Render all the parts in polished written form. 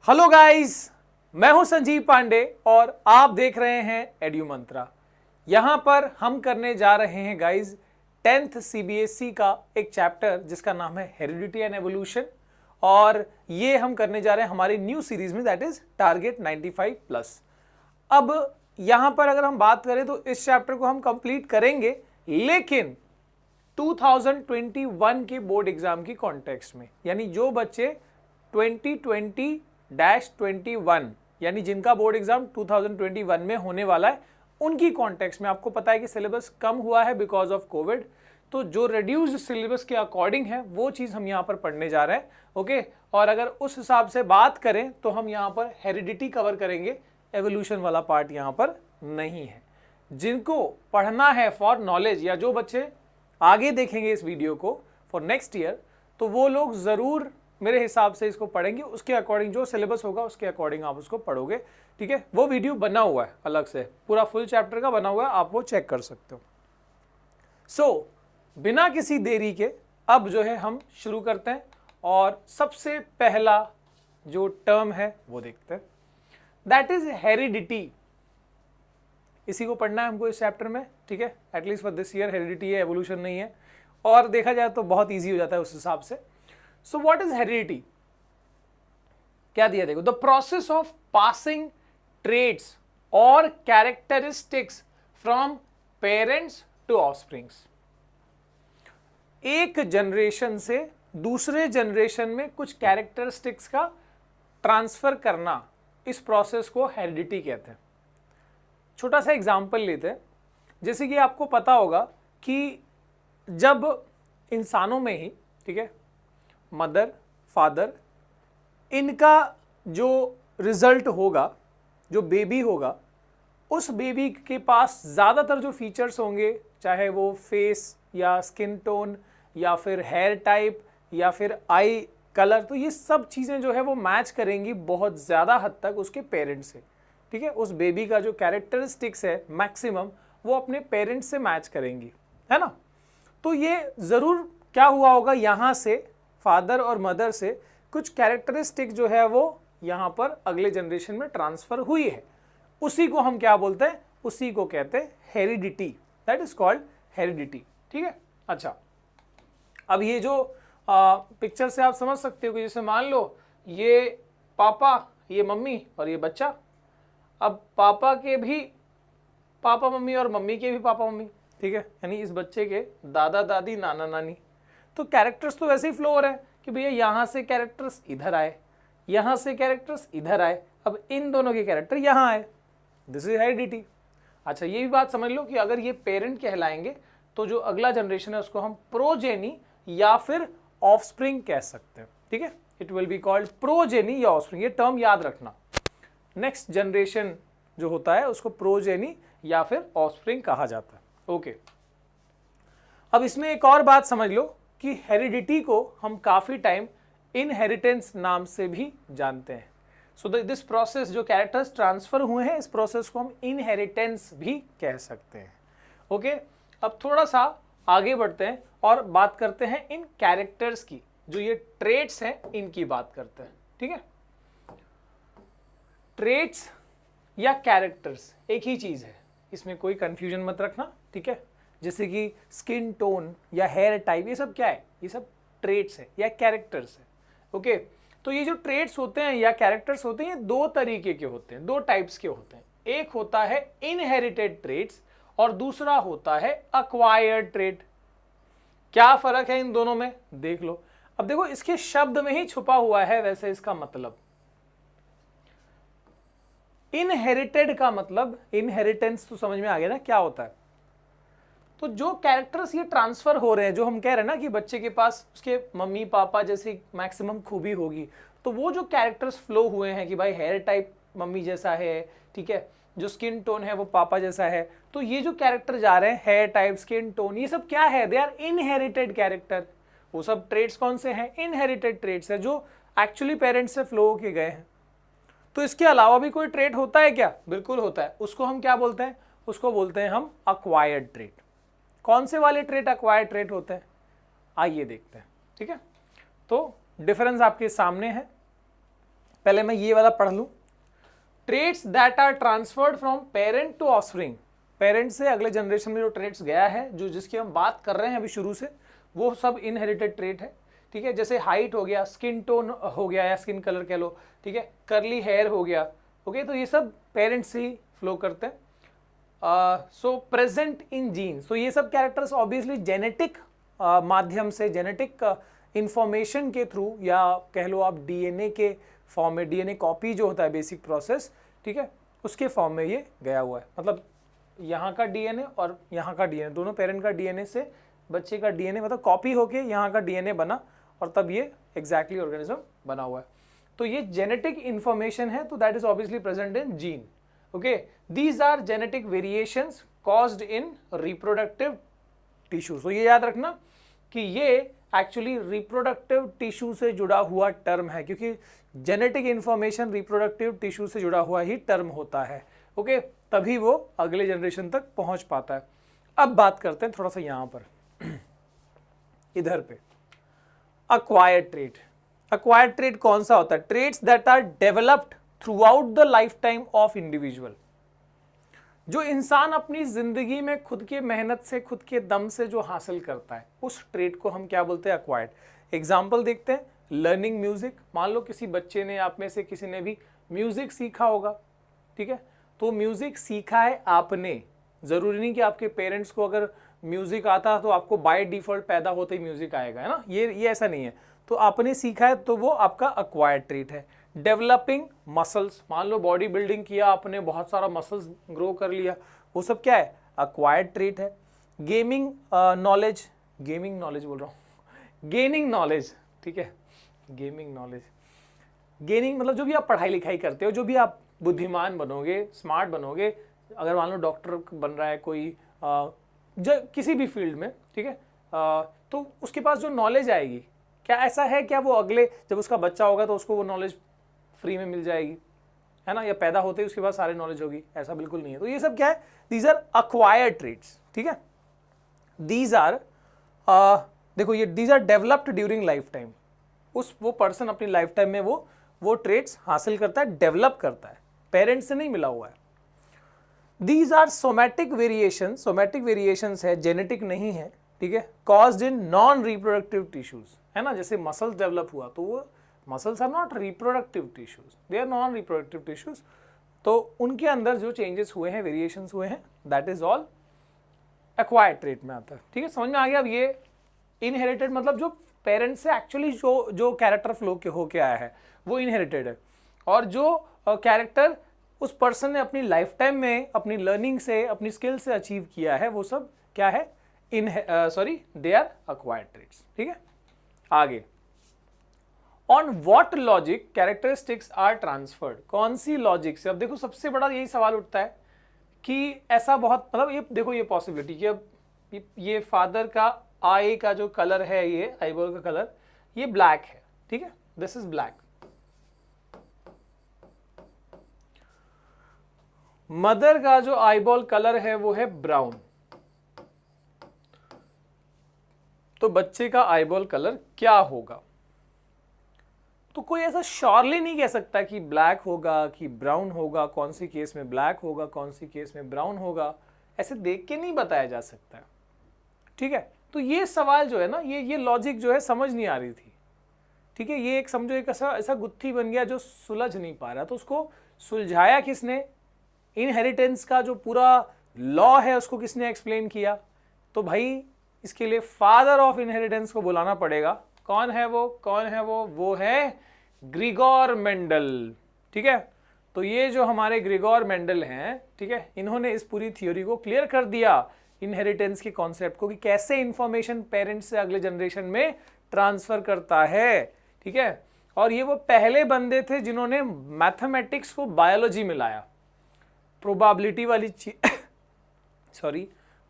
Hello guys, मैं हूं संजीव पांडे और आप देख रहे हैं एड्यू मंत्रा। यहां पर हम करने जा रहे हैं गाइस 10th सीबीएसई का एक चैप्टर जिसका नाम है हेरिडिटी एंड एवोल्यूशन, और ये हम करने जा रहे हैं हमारी न्यू सीरीज में, दैट इज टारगेट 95+। अब यहां पर अगर हम बात करें तो इस चैप्टर को हम कंप्लीट करेंगे, लेकिन 2021 के बोर्ड एग्जाम की कॉन्टेक्स्ट में, यानी जो बच्चे 2020-21 यानी जिनका बोर्ड एग्जाम 2021 में होने वाला है, उनकी कॉन्टेक्स्ट में। आपको पता है कि सिलेबस कम हुआ है बिकॉज ऑफ कोविड, तो जो रिड्यूस्ड सिलेबस के अकॉर्डिंग है वो चीज हम यहाँ पर पढ़ने जा रहे हैं। ओके, और अगर उस हिसाब से बात करें तो हम यहाँ पर हेरिडिटी कवर करेंगे, एवोल्यूशन वाला पार्ट यहाँ पर नहीं है। जिनको पढ़ना है फॉर नॉलेज, या जो बच्चे आगे देखेंगे इस वीडियो को फॉर नेक्स्ट ईयर, तो वो लोग जरूर मेरे हिसाब से इसको पढ़ेंगे। उसके अकॉर्डिंग जो सिलेबस होगा उसके अकॉर्डिंग आप उसको पढ़ोगे, ठीक है। वो वीडियो बना हुआ है अलग से, पूरा फुल चैप्टर का बना हुआ है, आप वो चेक कर सकते हो। सो बिना किसी देरी के अब जो है हम शुरू करते हैं, और सबसे पहला जो टर्म है वो देखते हैं, दैट इज हेरिडिटी। इसी को पढ़ना है हमको इस चैप्टर में, ठीक है। At least for this year heredity है, एवोल्यूशन नहीं है, और देखा जाए तो बहुत ईजी हो जाता है उस हिसाब से। So what is heredity? क्या दिया देखो, the process of passing traits और characteristics from parents to offsprings. एक जनरेशन से दूसरे जनरेशन में कुछ कैरेक्टरिस्टिक्स का ट्रांसफर करना, इस प्रोसेस को हेरिडिटी कहते हैं। छोटा सा एग्जाम्पल लेते हैं, जैसे कि आपको पता होगा कि जब इंसानों में ही, ठीक है, मदर फादर, इनका जो रिजल्ट होगा, जो बेबी होगा, उस बेबी के पास ज़्यादातर जो फीचर्स होंगे, चाहे वो फेस या स्किन टोन या फिर हेयर टाइप या फिर आई कलर, तो ये सब चीज़ें जो है वो मैच करेंगी बहुत ज़्यादा हद तक उसके पेरेंट्स से, ठीक है। उस बेबी का जो कैरेक्टरिस्टिक्स है मैक्सिमम, वो अपने पेरेंट्स से मैच करेंगी, है ना। तो ये ज़रूर क्या हुआ होगा, यहाँ से फादर और मदर से कुछ कैरेक्टरिस्टिक जो है वो यहाँ पर अगले जनरेशन में ट्रांसफर हुई है। उसी को हम क्या बोलते हैं, उसी को कहते हैं heredity, that is called heredity, ठीक है। अच्छा, अब ये जो पिक्चर से आप समझ सकते हो कि जैसे मान लो ये पापा, ये मम्मी और ये बच्चा। अब पापा के भी पापा मम्मी और मम्मी के भी पापा मम्मी, ठीक है, यानी इस बच्चे के दादा दादी नाना नानी। तो कैरेक्टर्स तो वैसे ही फ्लो हो रहे हैं कि भैया यहाँ से कैरेक्टर्स इधर आए, यहाँ से कैरेक्टर्स इधर आए, अब इन दोनों के कैरेक्टर यहाँ आए, दिस इज हेरिडिटी। अच्छा, ये भी बात समझ लो कि अगर ये पेरेंट कहलाएंगे तो जो अगला जनरेशन है उसको हम प्रोजेनी या फिर ऑफस्प्रिंग कह सकते हैं, ठीक है। It will be called progeny या ऑफस्प्रिंग, ये टर्म याद रखना। नेक्स्ट जनरेशन जो होता है उसको प्रोजेनी या फिर ऑफस्प्रिंग कहा जाता है। ओके, अब इसमें एक और बात समझ लो कि हेरिडिटी को हम काफी टाइम इनहेरिटेंस नाम से भी जानते हैं। सो दिस प्रोसेस, जो कैरेक्टर्स ट्रांसफर हुए हैं, इस प्रोसेस को हम इनहेरिटेंस भी कह सकते हैं। ओके, अब थोड़ा सा आगे बढ़ते हैं और बात करते हैं इन कैरेक्टर्स की, जो ये ट्रेट्स हैं इनकी बात करते हैं, ठीक है। ट्रेट्स या कैरेक्टर्स एक ही चीज है, इसमें कोई कंफ्यूजन मत रखना, ठीक है। जैसे कि स्किन टोन या हेयर टाइप, ये सब क्या है, ये सब ट्रेट्स है या कैरेक्टर्स है। ओके, तो ये जो ट्रेट्स होते हैं या कैरेक्टर्स होते हैं, ये दो तरीके के होते हैं, दो टाइप्स के होते हैं। एक होता है इनहेरिटेड ट्रेट्स और दूसरा होता है अक्वायर्ड ट्रेट। क्या फर्क है इन दोनों में, देख लो। अब देखो, इसके शब्द में ही छुपा हुआ है वैसे इसका मतलब। इनहेरिटेड का मतलब, इनहेरिटेंस तो समझ में आ गया ना क्या होता है। तो जो कैरेक्टर्स ये ट्रांसफर हो रहे हैं, जो हम कह रहे हैं ना कि बच्चे के पास उसके मम्मी पापा जैसी मैक्सिमम खूबी होगी, तो वो जो कैरेक्टर्स फ्लो हुए हैं कि भाई हेयर टाइप मम्मी जैसा है, ठीक है, जो स्किन टोन है वो पापा जैसा है, तो ये जो कैरेक्टर जा रहे हैं, हेयर टाइप, स्किन टोन, ये सब क्या है, दे आर इनहेरिटेड कैरेक्टर। वो सब ट्रेट्स कौन से हैं, इनहेरिटेड ट्रेट्स है, जो एक्चुअली पेरेंट्स से फ्लो होके गए हैं। तो इसके अलावा भी कोई ट्रेट होता है क्या, बिल्कुल होता है। उसको हम क्या बोलते हैं, उसको बोलते हैं हम अक्वायर्ड ट्रेट। कौन से वाले ट्रेट अक्वायर्ड ट्रेट होते हैं, आइए देखते हैं, ठीक है। तो डिफरेंस आपके सामने है। पहले मैं ये वाला पढ़ लूं। Traits that are transferred from parent to offspring, parent से अगले जनरेशन में जो ट्रेट्स गया है, जो जिसकी हम बात कर रहे हैं अभी शुरू से, वो सब इनहेरिटेड ट्रेट है। ठीक है, जैसे हाइट हो गया, स्किन टोन हो गया या स्किन कलर कह लो, ठीक है, कर्ली हेयर हो गया, ओके, तो ये सब पेरेंट्स से ही फ्लो करते हैं। सो प्रेजेंट इन जीन्स, तो ये सब कैरेक्टर्स ऑब्वियसली जेनेटिक माध्यम से, जेनेटिक इंफॉर्मेशन के थ्रू, या कह लो आप डीएनए के फॉर्म में, डीएनए कॉपी जो होता है बेसिक प्रोसेस, ठीक है, उसके फॉर्म में ये गया हुआ है। मतलब यहाँ का डीएनए और यहाँ का डीएनए, दोनों पेरेंट का डीएनए से बच्चे का डीएनए मतलब कॉपी होके यहाँ का डीएनए बना, और तब ये एग्जैक्टली ऑर्गेनिज्म बना हुआ है। तो ये जेनेटिक इंफॉर्मेशन है, तो that is obviously present in gene. Okay, these are genetic variations caused in reproductive tissue. तो ये याद रखना कि ये एक्चुअली रिप्रोडक्टिव टिश्यू से जुड़ा हुआ टर्म है, क्योंकि जेनेटिक इंफॉर्मेशन रिप्रोडक्टिव टिश्यू से जुड़ा हुआ ही टर्म होता है। ओके, तभी वो अगले जनरेशन तक पहुंच पाता है। अब बात करते हैं थोड़ा सा यहां पर इधर पे, अक्वायर्ड ट्रेट। अक्वायर्ड ट्रेट कौन सा होता है? Traits that are developed throughout the lifetime of individual, जो इंसान अपनी जिंदगी में खुद की मेहनत से, खुद के दम से जो हासिल करता है, उस ट्रेट को हम क्या बोलते हैं? अक्वायर्ड। एग्जाम्पल देखते हैं, लर्निंग म्यूजिक। मान लो किसी बच्चे ने, आप में से किसी ने भी म्यूजिक सीखा होगा, ठीक है, तो म्यूजिक सीखा है आपने, जरूरी नहीं कि आपके पेरेंट्स को अगर म्यूजिक आता तो आपको बाय डिफॉल्ट पैदा होते ही म्यूजिक आएगा, है ना, ये ऐसा नहीं है। तो आपने सीखा है तो वो आपका अक्वायर्ड ट्रेट है। डेवलपिंग मसल्स, मान लो बॉडी बिल्डिंग किया आपने, बहुत सारा मसल्स ग्रो कर लिया, वो सब क्या है? अक्वायर्ड ट्रेट है। गेमिंग नॉलेज, गेमिंग नॉलेज बोल रहा हूँ, गेनिंग नॉलेज, ठीक है, गेमिंग नॉलेज, गेनिंग मतलब जो भी आप पढ़ाई लिखाई करते हो, जो भी आप बुद्धिमान बनोगे, स्मार्ट बनोगे, अगर मान लो डॉक्टर बन रहा है कोई, किसी भी फील्ड में, ठीक है, तो उसके पास जो नॉलेज आएगी, क्या ऐसा है क्या वो अगले जब उसका बच्चा होगा तो उसको वो नॉलेज फ्री में मिल जाएगी, है ना, या पैदा होते ही उसके पास सारी नॉलेज होगी? ऐसा बिल्कुल नहीं है। तो ये सब क्या है? दीज आर अक्वायर्ड ट्रेट्स, ठीक है। दीज आर देखो, ये these are developed during lifetime. वो पर्सन अपनी लाइफ टाइम में वो ट्रेट्स हासिल करता है, डेवलप करता है, पेरेंट्स से नहीं मिला हुआ है। These are somatic variation, somatic variations है, जेनेटिक नहीं है, ठीक है, caused in non reproductive tissues, है ना, जैसे मसल्स डेवलप हुआ तो वो muscles are not reproductive tissues, they are non reproductive tissues, तो उनके अंदर जो चेंजेस हुए हैं, वेरिएशंस हुए हैं, that is all acquired trait में आता है। ठीक है, समझ में आ गया? अब ये इनहेरिटेड मतलब जो पेरेंट्स से एक्चुअली जो कैरेक्टर फ्लो के होके आया है वो इनहेरिटेड है, और जो कैरेक्टर उस पर्सन ने अपनी लाइफ टाइम में अपनी लर्निंग से, अपनी स्किल से अचीव किया है, वो सब क्या है? They are acquired traits. ठीक है, आगे, on what logic characteristics are transferred, कौन सी लॉजिक से? अब देखो, सबसे बड़ा यही सवाल उठता है कि ऐसा बहुत, मतलब ये देखो, ये पॉसिबिलिटी कि अब ये फादर का आई का जो कलर है, ये आईबॉल का कलर, ये ब्लैक है, ठीक है, दिस इज ब्लैक। मदर का जो आईबॉल कलर है वो है ब्राउन, तो बच्चे का आईबॉल कलर क्या होगा? तो कोई ऐसा श्योरली नहीं कह सकता कि ब्लैक होगा कि ब्राउन होगा, कौन सी केस में ब्लैक होगा, कौन सी केस में ब्राउन होगा, ऐसे देख के नहीं बताया जा सकता। ठीक है, तो ये सवाल जो है ना, ये लॉजिक जो है समझ नहीं आ रही थी। ठीक है, ये एक समझो एक ऐसा गुत्थी बन गया जो सुलझ नहीं पा रहा, तो उसको सुलझाया किसने? इनहेरिटेंस का जो पूरा लॉ है उसको किसने एक्सप्लेन किया? तो भाई इसके लिए फादर ऑफ इनहेरिटेंस को बुलाना पड़ेगा। कौन है वो? कौन है वो? वो है ग्रिगोर मेंडल। ठीक है, तो ये जो हमारे ग्रिगोर मेंडल हैं, ठीक है, इन्होंने इस पूरी थ्योरी को क्लियर कर दिया, इनहेरिटेंस के कॉन्सेप्ट को, कि कैसे इंफॉर्मेशन पेरेंट्स से अगले जनरेशन में ट्रांसफर करता है। ठीक है, और ये वो पहले बंदे थे जिन्होंने मैथमेटिक्स को बायोलॉजी में लाया, प्रोबेबिलिटी वाली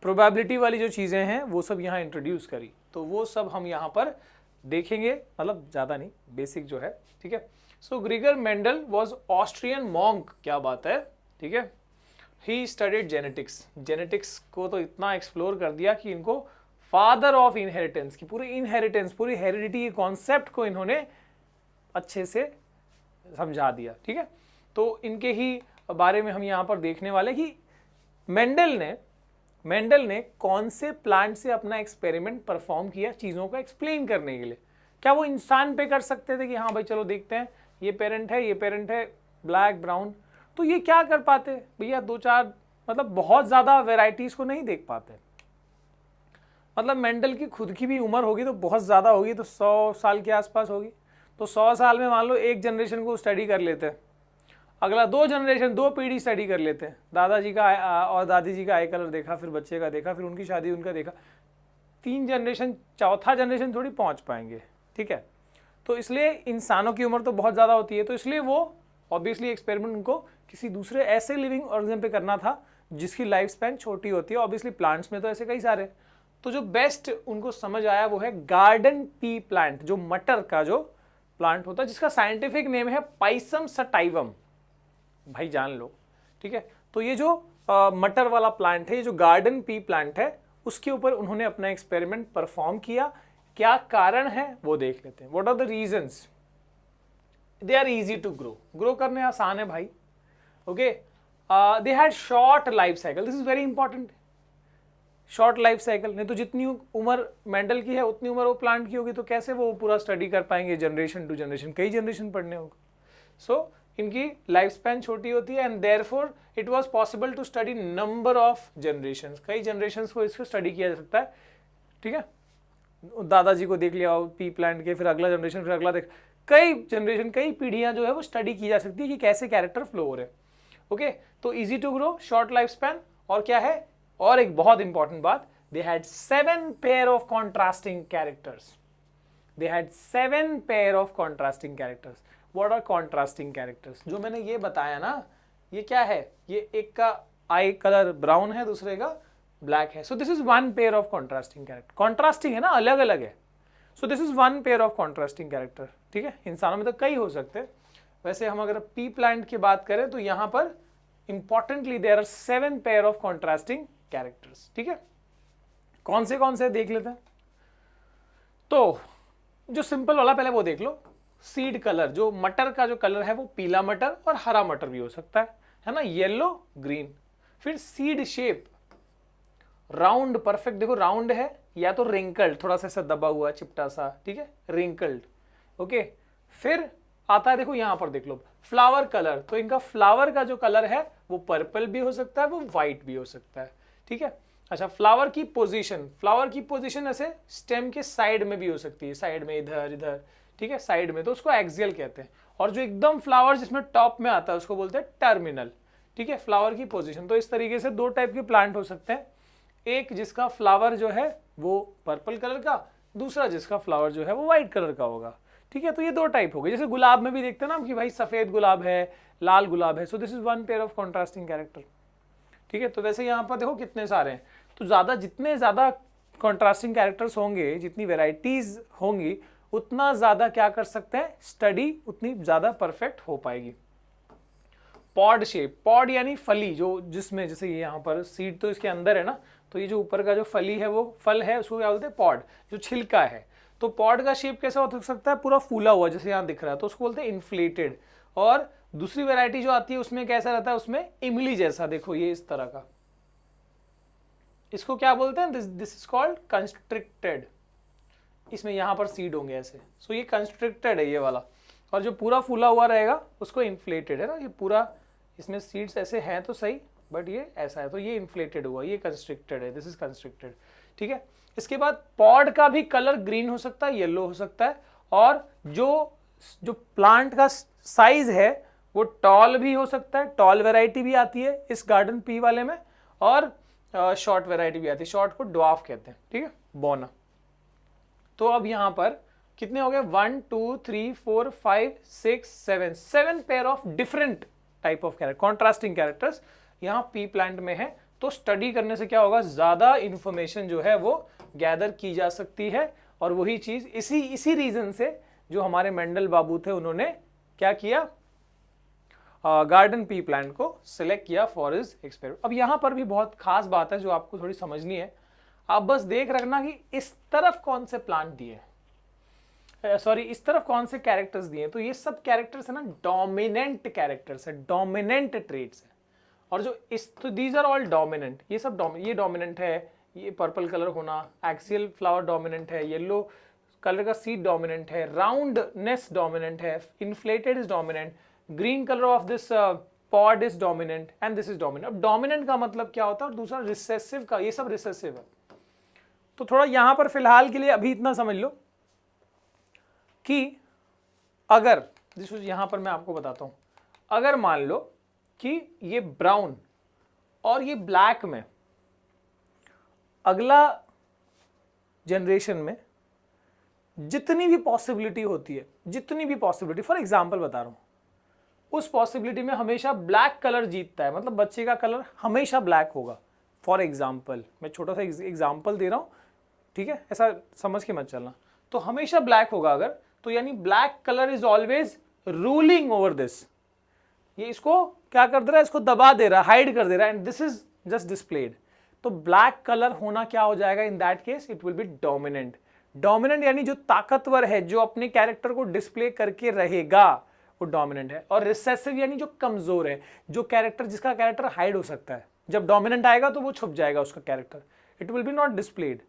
प्रोबेबिलिटी वाली जो चीजें हैं वो सब यहाँ इंट्रोड्यूस करी। तो वो सब हम यहाँ पर देखेंगे, मतलब ज्यादा नहीं, बेसिक जो है। ठीक है, सो ग्रिगर मेंडल वाज ऑस्ट्रियन मॉन्क, क्या बात है। ठीक है, ही स्टडीड जेनेटिक्स, जेनेटिक्स को तो इतना एक्सप्लोर कर दिया कि इनको फादर ऑफ इनहेरिटेंस की पूरी इनहेरिटेंस, पूरी हेरिडिटी के कॉन्सेप्ट को इन्होंने अच्छे से समझा दिया, ठीक है। तो इनके ही बारे में हम यहाँ पर देखने वाले कि मेंडल ने कौन से प्लांट से अपना एक्सपेरिमेंट परफॉर्म किया चीज़ों को एक्सप्लेन करने के लिए। क्या वो इंसान पे कर सकते थे कि हाँ भाई चलो देखते हैं ये पेरेंट है ब्लैक ब्राउन, तो ये क्या कर पाते भैया, 2-4 मतलब बहुत ज़्यादा वेराइटीज़ को नहीं देख पाते। मतलब मेंडल की खुद की भी उम्र होगी तो बहुत ज़्यादा होगी, तो 100 साल के आसपास होगी। तो 100 साल में मान लो एक जनरेशन को स्टडी कर लेते हैं, अगला 2 जनरेशन 2 पीढ़ी स्टडी कर लेते हैं, दादाजी का और दादी जी का आई कलर देखा, फिर बच्चे का देखा, फिर उनकी शादी उनका देखा, 3 जनरेशन, चौथा जनरेशन थोड़ी पहुंच पाएंगे, ठीक है। तो इसलिए इंसानों की उम्र तो बहुत ज़्यादा होती है, तो इसलिए वो ऑब्वियसली एक्सपेरिमेंट उनको किसी दूसरे ऐसे लिविंग ऑर्गेनिज्म पे करना था जिसकी लाइफ स्पैन छोटी होती है। ऑब्वियसली प्लांट्स में तो ऐसे कई सारे, तो जो बेस्ट उनको समझ आया वो है गार्डन पी प्लांट, जो मटर का जो प्लांट होता है, जिसका साइंटिफिक नेम है पाइसम सटाइवम, भाई जान लो, ठीक है। तो ये जो मटर वाला प्लांट है, ये जो गार्डन पी प्लांट है, उसके ऊपर उन्होंने अपना एक्सपेरिमेंट परफॉर्म किया। क्या कारण है वो देख लेते हैं। What are the reasons? They are easy to grow करने आसान है भाई, okay. They had short life cycle, this is very important, short life cycle. नहीं तो जितनी उम्र मेंडल की है उतनी उम्र वो प्लांट की होगी, तो कैसे वो पूरा स्टडी कर पाएंगे जनरेशन टू जनरेशन, कई जनरेशन पढ़ने होगा। सो इनकी लाइफ स्पैन छोटी होती है and therefore it was possible to study number of generations, कई जनरेशंस को इसको स्टडी किया जा सकता है, ठीक है। दादाजी को देख लिया पी प्लांट के, फिर अगला जनरेशन, फिर अगला देख, कई जनरेशन, कई पीढ़ियां जो है वो स्टडी की जा सकती है कि कैसे कैरेक्टर फ्लो हो रहे हैं, ओके। तो easy to grow, short life span, और क्या है, और एक बहुत इंपॉर्टेंट बात, they had 7 pair of contrasting characters, they had 7 pair of contrasting characters. What are contrasting characters? जो मैंने ये बताया ना, ये क्या है, ये एक का आई कलर ब्राउन है, दूसरे का ब्लैक है, सो this is 1 pair of contrasting character. Contrasting है ना, अलग अलग है, सो this is 1 pair of contrasting character, ठीक है। इंसानों में तो कई हो सकते हैं, वैसे हम अगर पी प्लांट की बात करें तो यहां पर importantly there are 7 pair of contrasting characters, ठीक है। कौन से देख लेते हैं। तो जो सिंपल वाला पहले वो देख लो, सीड कलर, जो मटर का जो कलर है वो पीला मटर और हरा मटर भी हो सकता है ना, येलो ग्रीन। फिर सीड शेप, राउंड, परफेक्ट, देखो राउंड है, या तो रिंकल्ड, थोड़ा सा ऐसा दबा हुआ चिपटा सा, ठीक है, रिंकल्ड, ओके। फिर आता है, देखो यहां पर देख लो, फ्लावर कलर, तो इनका फ्लावर का जो कलर है वो पर्पल भी हो सकता है, वो व्हाइट भी हो सकता है, ठीक है। अच्छा, फ्लावर की पोजीशन ऐसे स्टेम के साइड में भी हो सकती है, साइड में, इधर, ठीक है, साइड में, तो उसको एक्सियल कहते हैं। और जो एकदम फ्लावर जिसमें टॉप में आता है उसको बोलते हैं टर्मिनल, ठीक है, फ्लावर की पोजीशन। तो इस तरीके से 2 टाइप के प्लांट हो सकते हैं, एक जिसका फ्लावर जो है वो पर्पल कलर का, दूसरा जिसका फ्लावर जो है वो व्हाइट कलर का होगा, ठीक है। तो ये 2 टाइप हो गए। जैसे गुलाब में भी देखते हैं ना कि भाई सफेद गुलाब है, लाल गुलाब है, सो this is 1 pair of contrasting character, ठीक है। तो वैसे यहाँ पर देखो कितने सारे हैं, तो जितने ज्यादा कॉन्ट्रास्टिंग कैरेक्टर्स होंगे, जितनी वेराइटीज होंगी, उतना ज्यादा क्या कर सकते हैं, स्टडी उतनी ज्यादा परफेक्ट हो पाएगी। पॉड शेप, पॉड यानी फली, जो जिसमें जैसे ये यहाँ पर सीड तो इसके अंदर है ना, तो ये जो ऊपर का जो फली है वो फल है, उसको क्या बोलते हैं, पॉड, जो छिलका है। तो पॉड का शेप कैसा हो सकता है, पूरा फूला हुआ, जैसे यहाँ दिख रहा है, तो उसको बोलते हैं इन्फ्लेटेड। और दूसरी वैरायटी जो आती है उसमें कैसा रहता है, उसमें इमली जैसा, देखो ये इस तरह का, इसको क्या बोलते हैं, दिस इज कॉल्ड कंस्ट्रिक्टेड। इसमें यहां पर सीड होंगे ऐसे, सो ये कंस्ट्रिक्टेड है ये वाला। और जो पूरा फूला हुआ रहेगा उसको इन्फ्लेटेड है ना, ये पूरा, इसमें सीड्स ऐसे हैं तो सही, बट ये ऐसा है, तो ये इन्फ्लेटेड हुआ, ये कंस्ट्रिक्टेड है, दिस इज कंस्ट्रिक्टेड, ठीक है। इसके बाद पॉड का भी कलर ग्रीन हो सकता है, येलो हो सकता है, और जो प्लांट का साइज है वो टॉल भी हो सकता है, टॉल वेराइटी भी आती है इस गार्डन पी वाले में, और शॉर्ट वेराइटी भी आती है, शॉर्ट को ड्वार्फ कहते हैं, ठीक है, बोना। तो अब यहां पर कितने हो गए, 1 2 3 4 5 6 7 pair of different type of character, contrasting characters यहाँ पी प्लांट में है। तो स्टडी करने से क्या होगा, ज्यादा इंफॉर्मेशन जो है वो गैदर की जा सकती है। और वही चीज इसी रीजन से जो हमारे मेंडल बाबू थे, उन्होंने क्या किया, गार्डन पी प्लांट को सिलेक्ट किया फॉर हिज एक्सपेरिमेंट। अब यहां पर भी बहुत खास बात है जो आपको थोड़ी समझनी है, आप बस देख रखना कि इस तरफ कौन से प्लांट दिए, सॉरी इस तरफ कौन से कैरेक्टर्स दिए, तो ये सब कैरेक्टर्स है ना डोमिनेंट कैरेक्टर्स है, डोमिनेंट ट्रेट्स है। और जो इस, तो दीज आर ऑल डोमिनेंट, ये सब ये डोमिनेंट है, ये पर्पल कलर होना, एक्सियल फ्लावर डोमिनेंट है, येलो कलर का सीड डोमिनेंट है, राउंडनेस डोमिनेंट है, inflated is dominant, green colour of this pod is dominant and this is dominant. अब डोमिनेंट का मतलब क्या होता है, और दूसरा रिसेसिव का, ये सब रिसेसिव है। तो थोड़ा यहां पर फिलहाल के लिए अभी इतना समझ लो कि अगर यहां पर मैं आपको बताता हूं, अगर मान लो कि ये ब्राउन और ये ब्लैक में अगला जनरेशन में जितनी भी पॉसिबिलिटी होती है, जितनी भी पॉसिबिलिटी, फॉर एग्जांपल बता रहा हूं, उस पॉसिबिलिटी में हमेशा ब्लैक कलर जीतता है, मतलब बच्चे का कलर हमेशा ब्लैक होगा। फॉर एग्जांपल मैं छोटा सा एग्जांपल दे रहा हूं, ठीक है, ऐसा समझ के मत चलना। तो हमेशा ब्लैक होगा अगर, तो यानी black colour is always ruling over this. ये इसको क्या कर दे रहा है, इसको दबा दे रहा है, हाइड कर दे रहा है, and this is just displayed. तो ब्लैक कलर होना क्या हो जाएगा, in that case it will be dominant. Dominant यानी जो ताकतवर है, जो अपने कैरेक्टर को डिस्प्ले करके रहेगा, वो डोमिनेंट है। और रिसेसिव यानी जो कमजोर है, जो कैरेक्टर, जिसका कैरेक्टर हाइड हो सकता है, जब डोमिनेंट आएगा तो वो छुप जाएगा उसका character, it will be not displayed.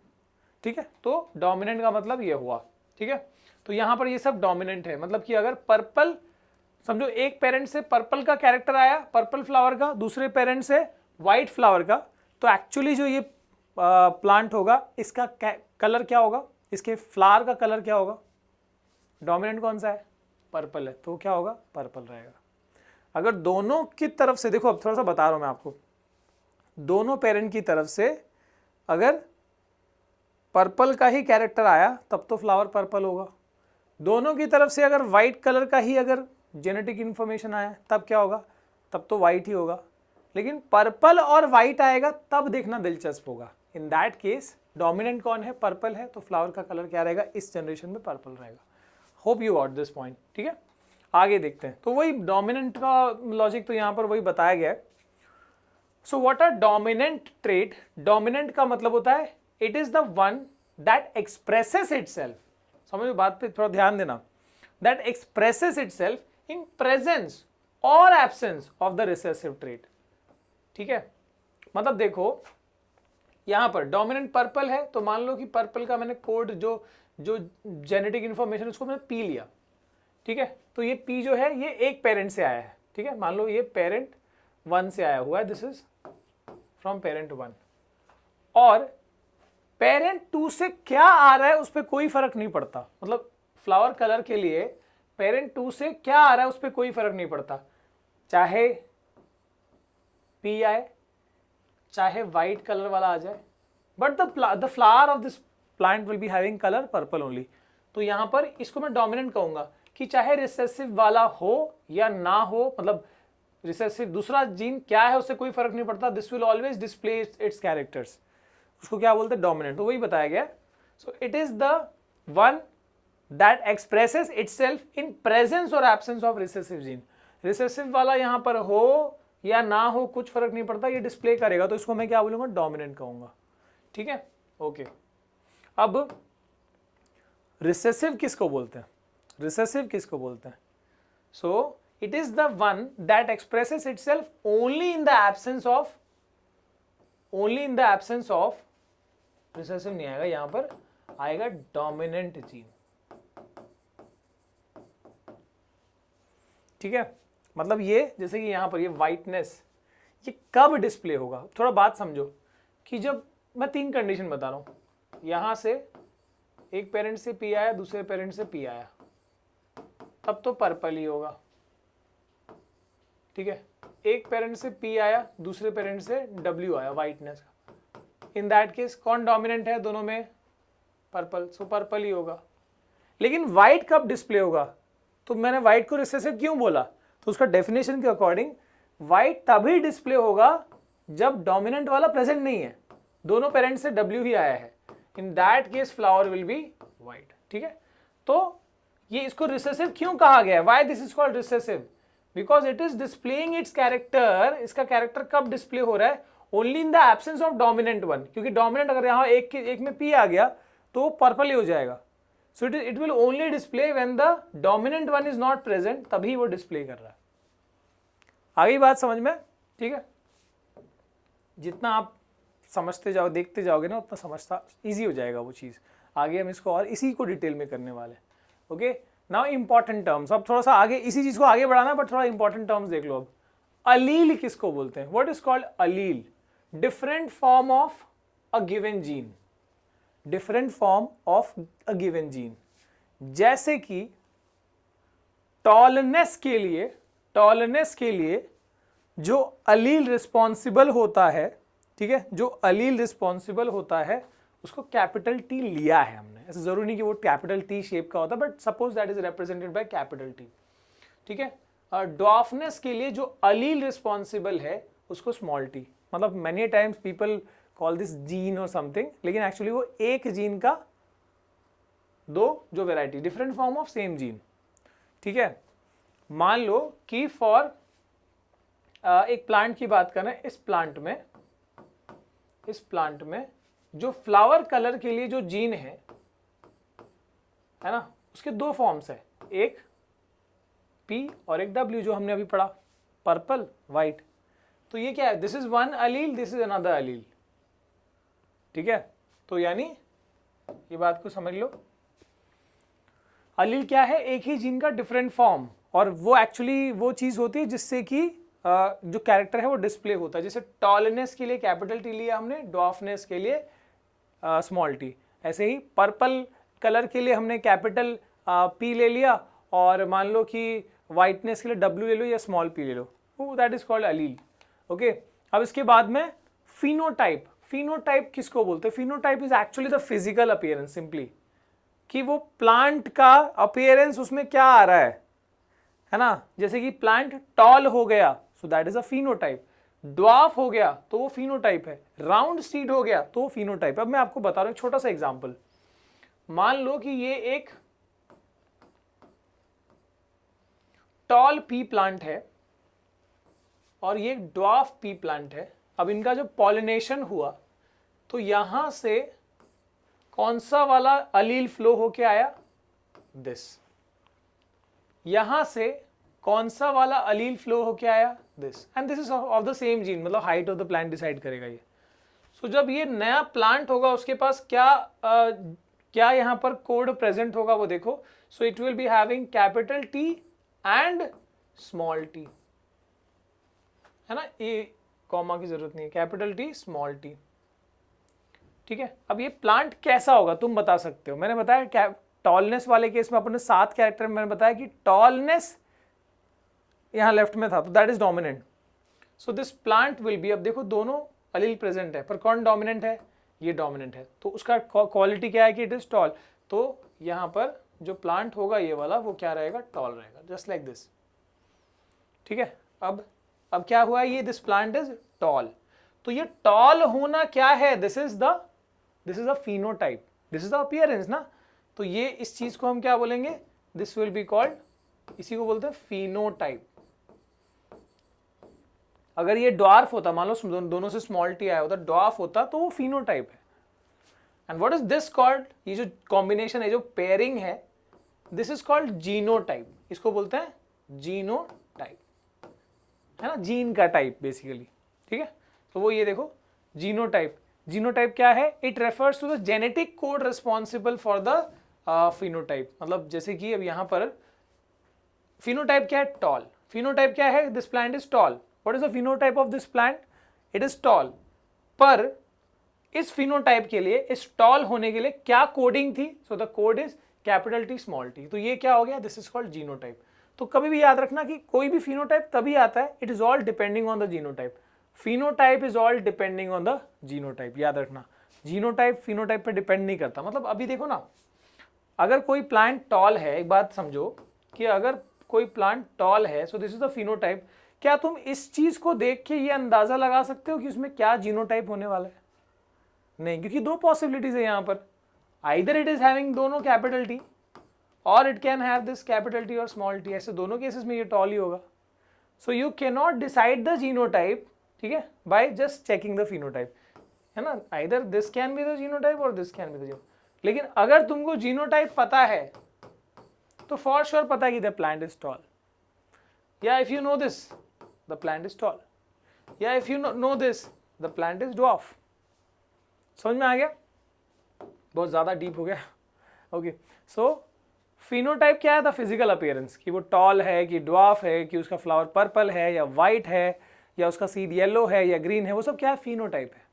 ठीक है, तो डोमिनेंट का मतलब ये हुआ। ठीक है, तो यहां पर ये सब डोमिनेंट है, मतलब कि अगर पर्पल, समझो एक पेरेंट से पर्पल का कैरेक्टर आया, पर्पल फ्लावर का, दूसरे पेरेंट से व्हाइट फ्लावर का, तो एक्चुअली जो ये प्लांट होगा, इसका कलर क्या होगा, इसके फ्लावर का कलर क्या होगा, डोमिनेंट कौन सा है, पर्पल है, तो क्या होगा, पर्पल रहेगा। अगर दोनों की तरफ से, देखो अब थोड़ा सा बता रहा हूं मैं आपको, दोनों पेरेंट की तरफ से अगर पर्पल का ही कैरेक्टर आया तब तो फ्लावर पर्पल होगा। दोनों की तरफ से अगर व्हाइट कलर का ही अगर जेनेटिक इंफॉर्मेशन आया तब क्या होगा, तब तो व्हाइट ही होगा। लेकिन पर्पल और व्हाइट आएगा तब देखना दिलचस्प होगा। इन दैट केस डोमिनेंट कौन है, पर्पल है, तो फ्लावर का कलर क्या रहेगा, इस जनरेशन में पर्पल रहेगा। Hope you got this point. ठीक है, आगे देखते हैं। तो वही डोमिनेंट का लॉजिक तो यहां पर वही बताया गया है। So what are dominant trait, dominant का मतलब होता है it is the one that expresses itself, समझो बात पे थोड़ा ध्यान देना, that expresses itself in presence और absence of the recessive trait. ठीक है, मतलब देखो यहां पर डोमिनेंट पर्पल है, तो मान लो कि पर्पल का मैंने कोड जो जेनेटिक इंफॉर्मेशन उसको मैंने पी लिया। ठीक है, तो ये पी जो है ये एक पेरेंट से आया है। ठीक है, मान लो ये पेरेंट 1 से आया हुआ है, दिस इज फ्रॉम पेरेंट 1, और पेरेंट 2 से क्या आ रहा है उस पर कोई फर्क नहीं पड़ता। मतलब फ्लावर कलर के लिए पेरेंट 2 से क्या आ रहा है उस पर कोई फर्क नहीं पड़ता, चाहे पी आए, चाहे व्हाइट कलर वाला आ जाए, but the flower of this plant will be having colour purple only. तो यहां पर इसको मैं डोमिनेंट कहूंगा कि चाहे रिसेसिव वाला हो या ना हो, मतलब रिसेसिव दूसरा जीन क्या है उससे कोई फर्क नहीं पड़ता, this will always display its characters, उसको क्या बोलते हैं, डोमिनेंट। तो वही बताया गया। So it is the one that expresses itself in presence और absence of recessive gene. Recessive वाला यहां पर हो या ना हो कुछ फर्क नहीं पड़ता, ये डिस्प्ले करेगा, तो इसको मैं क्या बोलूंगा, डोमिनेंट कहूंगा। ठीक है, ओके। अब रिसेसिव किसको बोलते हैं, रिसेसिव किसको बोलते हैं, सो it is the one that expresses itself only in the absence of, only in the absence of, recessive नहीं आएगा यहां पर, आएगा डोमिनेंट जीन। ठीक है, मतलब ये जैसे कि यहां पर ये व्हाइटनेस ये कब डिस्प्ले होगा, थोड़ा बात समझो कि जब मैं 3 कंडीशन बता रहा हूं, यहां से एक पेरेंट से पी आया, दूसरे पेरेंट से पी आया, तब तो पर्पल ही होगा। ठीक है, एक पेरेंट से पी आया, दूसरे पेरेंट से डब्ल्यू आया, व्हाइटनेस, इन दैट केस कौन डोमिनेंट है दोनों में, पर्पल, सो पर्पल ही होगा। लेकिन व्हाइट कब डिस्प्ले होगा, तो मैंने व्हाइट को रिसेसिव क्यों बोला, तो उसका डेफिनेशन के अकॉर्डिंग व्हाइट तभी डिस्प्ले होगा जब डोमिनेंट वाला प्रेजेंट नहीं है, दोनों पेरेंट से डब्ल्यू ही आया है, in that case flower will be white. ठीक है, तो ये इसको रिसेसिव क्यों कहा गया है, why this is called recessive, because it is displaying it's character. इसका कैरेक्टर कब डिस्प्ले हो रहा है, only in the absence of dominant one, क्योंकि डोमिनेंट अगर यहां एक में पी आ गया तो पर्पल ही हो जाएगा। So it will only display when the dominant one is not present, तभी वो डिस्प्ले कर रहा है। आगे बात समझ में, ठीक है। जितना आप समझते जाओ, देखते जाओगे ना, उतना समझता इजी हो जाएगा वो चीज़। आगे हम इसको और इसी को डिटेल में करने वाले हैं। Okay, now important terms. अब थोड़ा सा आगे इसी चीज़ को आगे बढ़ाना, बट थोड़ा इंपॉर्टेंट टर्म्स देख लो। अब अलील किसको बोलते हैं? What is called allele? Different form of a given gene, different form of a given gene. जैसे कि टॉलनेस के लिए जो अलील रिस्पॉन्सिबल होता है, ठीक है, जो अलील रिस्पॉन्सिबल होता है उसको कैपिटल टी लिया है हमने। ऐसा जरूरी नहीं कि वो कैपिटल टी शेप का होता, but suppose that is represented by capital T, ठीक है। ड्वार्फनेस के लिए जो अलील रिस्पॉन्सिबल है उसको स्मॉल टी, मतलब many times people call this gene और समथिंग, लेकिन एक्चुअली वो एक जीन का दो जो variety, different form of same gene, ठीक है। मान लो कि फॉर एक प्लांट की बात करें, इस प्लांट में जो फ्लावर कलर के लिए जो जीन है ना, उसके दो फॉर्म्स है, एक P और एक W, जो हमने अभी पढ़ा, पर्पल वाइट। तो ये क्या है? This is one allele, this is another allele, ठीक है। तो यानी ये बात को समझ लो, अलील क्या है? एक ही जीन का डिफरेंट फॉर्म, और वो एक्चुअली वो चीज होती है जिससे कि जो कैरेक्टर है वो डिस्प्ले होता है। जैसे टॉलनेस के लिए कैपिटल टी लिया हमने, ड्वार्फनेस के लिए स्मॉल टी। ऐसे ही पर्पल कलर के लिए हमने कैपिटल P ले लिया, और मान लो कि वाइटनेस के लिए W ले लो या स्मॉल p ले लो, that is called Aleel. Okay, अब इसके बाद में फिनोटाइप। फिनोटाइप किसको बोलते हैं? Phenotype is actually the physical appearance, simply कि वो प्लांट का अपीयरेंस उसमें क्या आ रहा है ना। जैसे कि प्लांट टॉल हो गया, so that is a phenotype. Dwarf हो गया तो वो फिनोटाइप है। राउंड सीड हो गया तो वो फिनोटाइप। अब मैं आपको बता रहा हूं एक छोटा सा एग्जांपल। मान लो कि ये एक टॉल पी प्लांट है और ये एक ड्वार्फ पी प्लांट है। अब इनका जो पॉलिनेशन हुआ तो यहां से कौन सा वाला अलील फ्लो होके आया? दिस। यहां से कौन सा वाला अलील फ्लो होके आया? This. And this is of the same gene, मतलब height of the plant decide करेगा ये। सो जब ये नया प्लांट होगा उसके पास क्या यहां पर कोड प्रेजेंट होगा वो देखो। So it will be having capital T and small T, है ना। ये कॉमा की जरूरत नहीं है, कैपिटल टी स्मॉल टी, ठीक है। अब ये प्लांट कैसा होगा तुम बता सकते हो। मैंने बताया टॉलनेस वाले केस में अपने 7 कैरेक्टर में मैंने बताया कि टॉलनेस यहां लेफ्ट में था, तो that is dominant. So this plant will B, अब देखो दोनों अलील प्रेजेंट है, पर कौन डोमिनेंट है? ये डोमिनेंट है, तो उसका क्वालिटी क्या है कि इट इज टॉल। तो यहां पर जो प्लांट होगा ये वाला, वो क्या रहेगा? टॉल रहेगा, जस्ट लाइक दिस, ठीक है। अब क्या हुआ? ये दिस प्लांट इज टॉल। तो ये टॉल होना क्या है? This is a phenotype, this is the appearance ना। तो ये इस चीज को हम क्या बोलेंगे? दिस विल बी कॉल्ड, इसी को बोलते हैं फिनोटाइप। अगर ये ड्वार्फ होता, मान लो दोनों से स्मॉल टी आया होता, ड्वार्फ होता, तो वो फिनोटाइप है। And what is this called? ये जो कॉम्बिनेशन है, जो पेयरिंग है, दिस इज कॉल्ड जीनोटाइप। इसको बोलते हैं जीनोटाइप, है ना, जीन का टाइप बेसिकली, ठीक है। तो वो ये देखो जीनोटाइप। जीनोटाइप क्या है? It refers to the genetic code responsible for the phenotype. मतलब जैसे कि अब यहां पर फिनोटाइप क्या है? टॉल। फिनोटाइप क्या है? This plant is toll. What is the phenotype of this plant? It is tall. पर इस फिनोटाइप के लिए, इस टॉल होने के लिए क्या कोडिंग थी? So the code is capital T small T. तो ये क्या हो गया? This is called genotype. तो कभी भी याद रखना कि कोई भी फिनोटाइप तभी आता है, it is all depending on the genotype. Phenotype is all depending on the genotype, याद रखना। जीनोटाइप फिनोटाइप पे डिपेंड नहीं करता। मतलब अभी देखो ना, अगर कोई प्लांट टॉल है, एक बात समझो कि अगर कोई प्लांट टॉल है, सो दिस इज द फिनोटाइप। क्या तुम इस चीज को देख के ये अंदाजा लगा सकते हो कि उसमें क्या जीनोटाइप होने वाला है? नहीं, क्योंकि दो पॉसिबिलिटीज है यहां पर। आइदर इट इज हैविंग दोनों कैपिटल टी, और it can have this capital T और स्मॉल टी। ऐसे दोनों केसेस में ये टॉल ही होगा। So you can not decide the genotype, ठीक है, by just checking the phenotype, है ना। Either this can be the genotype और this can be the genotype. लेकिन अगर तुमको जीनोटाइप पता है तो फॉर श्योर पता है कि द प्लांट इज टॉल, या if you know this the plant is tall, या if you know this the plant is dwarf. समझ में आ गया? बहुत ज्यादा डीप हो गया। ओके, सो फिनोटाइप क्या है? द फिजिकल अपीयरेंस, कि वो टॉल है, कि ड्वार्फ है, कि उसका फ्लावर पर्पल है या वाइट है, या उसका सीड येलो है या ग्रीन है, वो सब क्या है? फिनोटाइप है।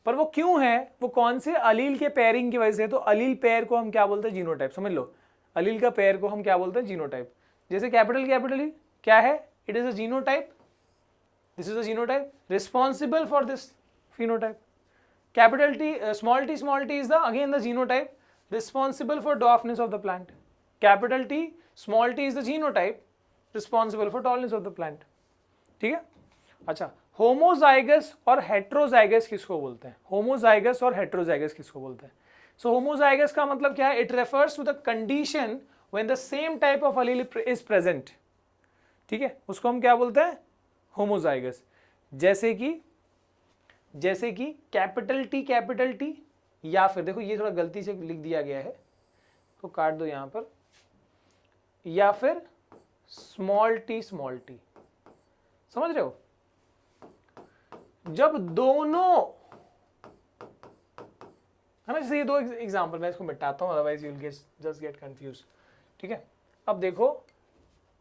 पर वो क्यों है? वो कौन से अलील के पेयरिंग की वजह से। तो अलील पेयर को हम क्या बोलते हैं? जीनोटाइप। समझ लो, अलील का पेयर को हम क्या बोलते हैं? जीनोटाइप। जैसे कैपिटल ई क्या है? It is a genotype, this is a genotype responsible for this phenotype. Capital T small T is the again the genotype responsible for dwarfness of the plant. Capital T, small t is the genotype responsible for tallness of the plant. ठीक है? अच्छा, homozygous और heterozygous किसको बोलते हैं? Homozygous और heterozygous किसको बोलते हैं? सो होमोजाइगस का मतलब क्या है? It refers to the condition when the same type of allele is present. ठीक है, उसको हम क्या बोलते हैं? होमोजाइगस। जैसे कि कैपिटल टी, या फिर देखो ये थोड़ा गलती से लिख दिया गया है तो काट दो यहां पर, या फिर स्मॉल टी। समझ रहे हो? जब दोनों है ना, जैसे ये दो एग्जांपल, मैं इसको मिटाता हूं otherwise you will just get confuse. ठीक है, अब देखो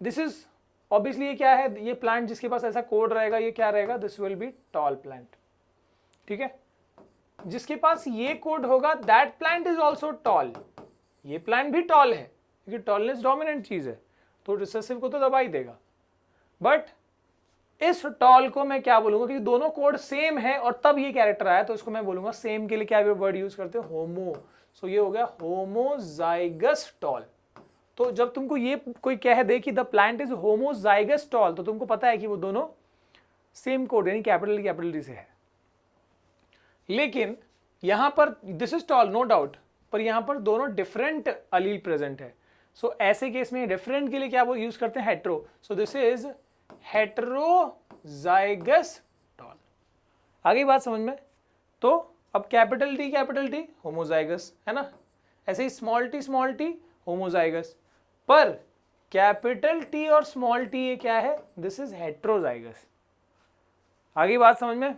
दिस इज ऑब्वियसली ये क्या है? ये प्लांट जिसके पास ऐसा कोड रहेगा ये क्या रहेगा? This will be tall plant. ठीक है, जिसके पास ये कोड होगा that plant is also tall. ये प्लांट भी टॉल है क्योंकि टॉलनेस डोमिनेंट चीज है, तो रिसेसिव को तो दबा ही देगा। बट इस टॉल को मैं क्या बोलूंगा? क्योंकि दोनों कोड सेम है और तब ये कैरेक्टर आया, तो इसको मैं बोलूंगा सेम के लिए क्या वर्ड यूज करते हैं? होमो। सो ये हो गया होमोजाइगस टॉल। तो जब तुमको ये कोई कह दे कि the plant is homozygous tall, तो तुमको पता है कि वो दोनों सेम कोड यानी कैपिटल टी से है। लेकिन यहां पर this is tall no doubt, पर यहां पर दोनों डिफरेंट अलील प्रेजेंट है। सो ऐसे केस में डिफरेंट के लिए क्या वो यूज करते हैं? Hetero. So this is heterozygous tall. आगे बात समझ में? तो अब कैपिटल टी होमोजाइगस है ना, ऐसे ही स्मॉल टी होमोजाइगस, पर कैपिटल टी और स्मॉल टी ये क्या है? This is heterozygous. आगे बात समझ में?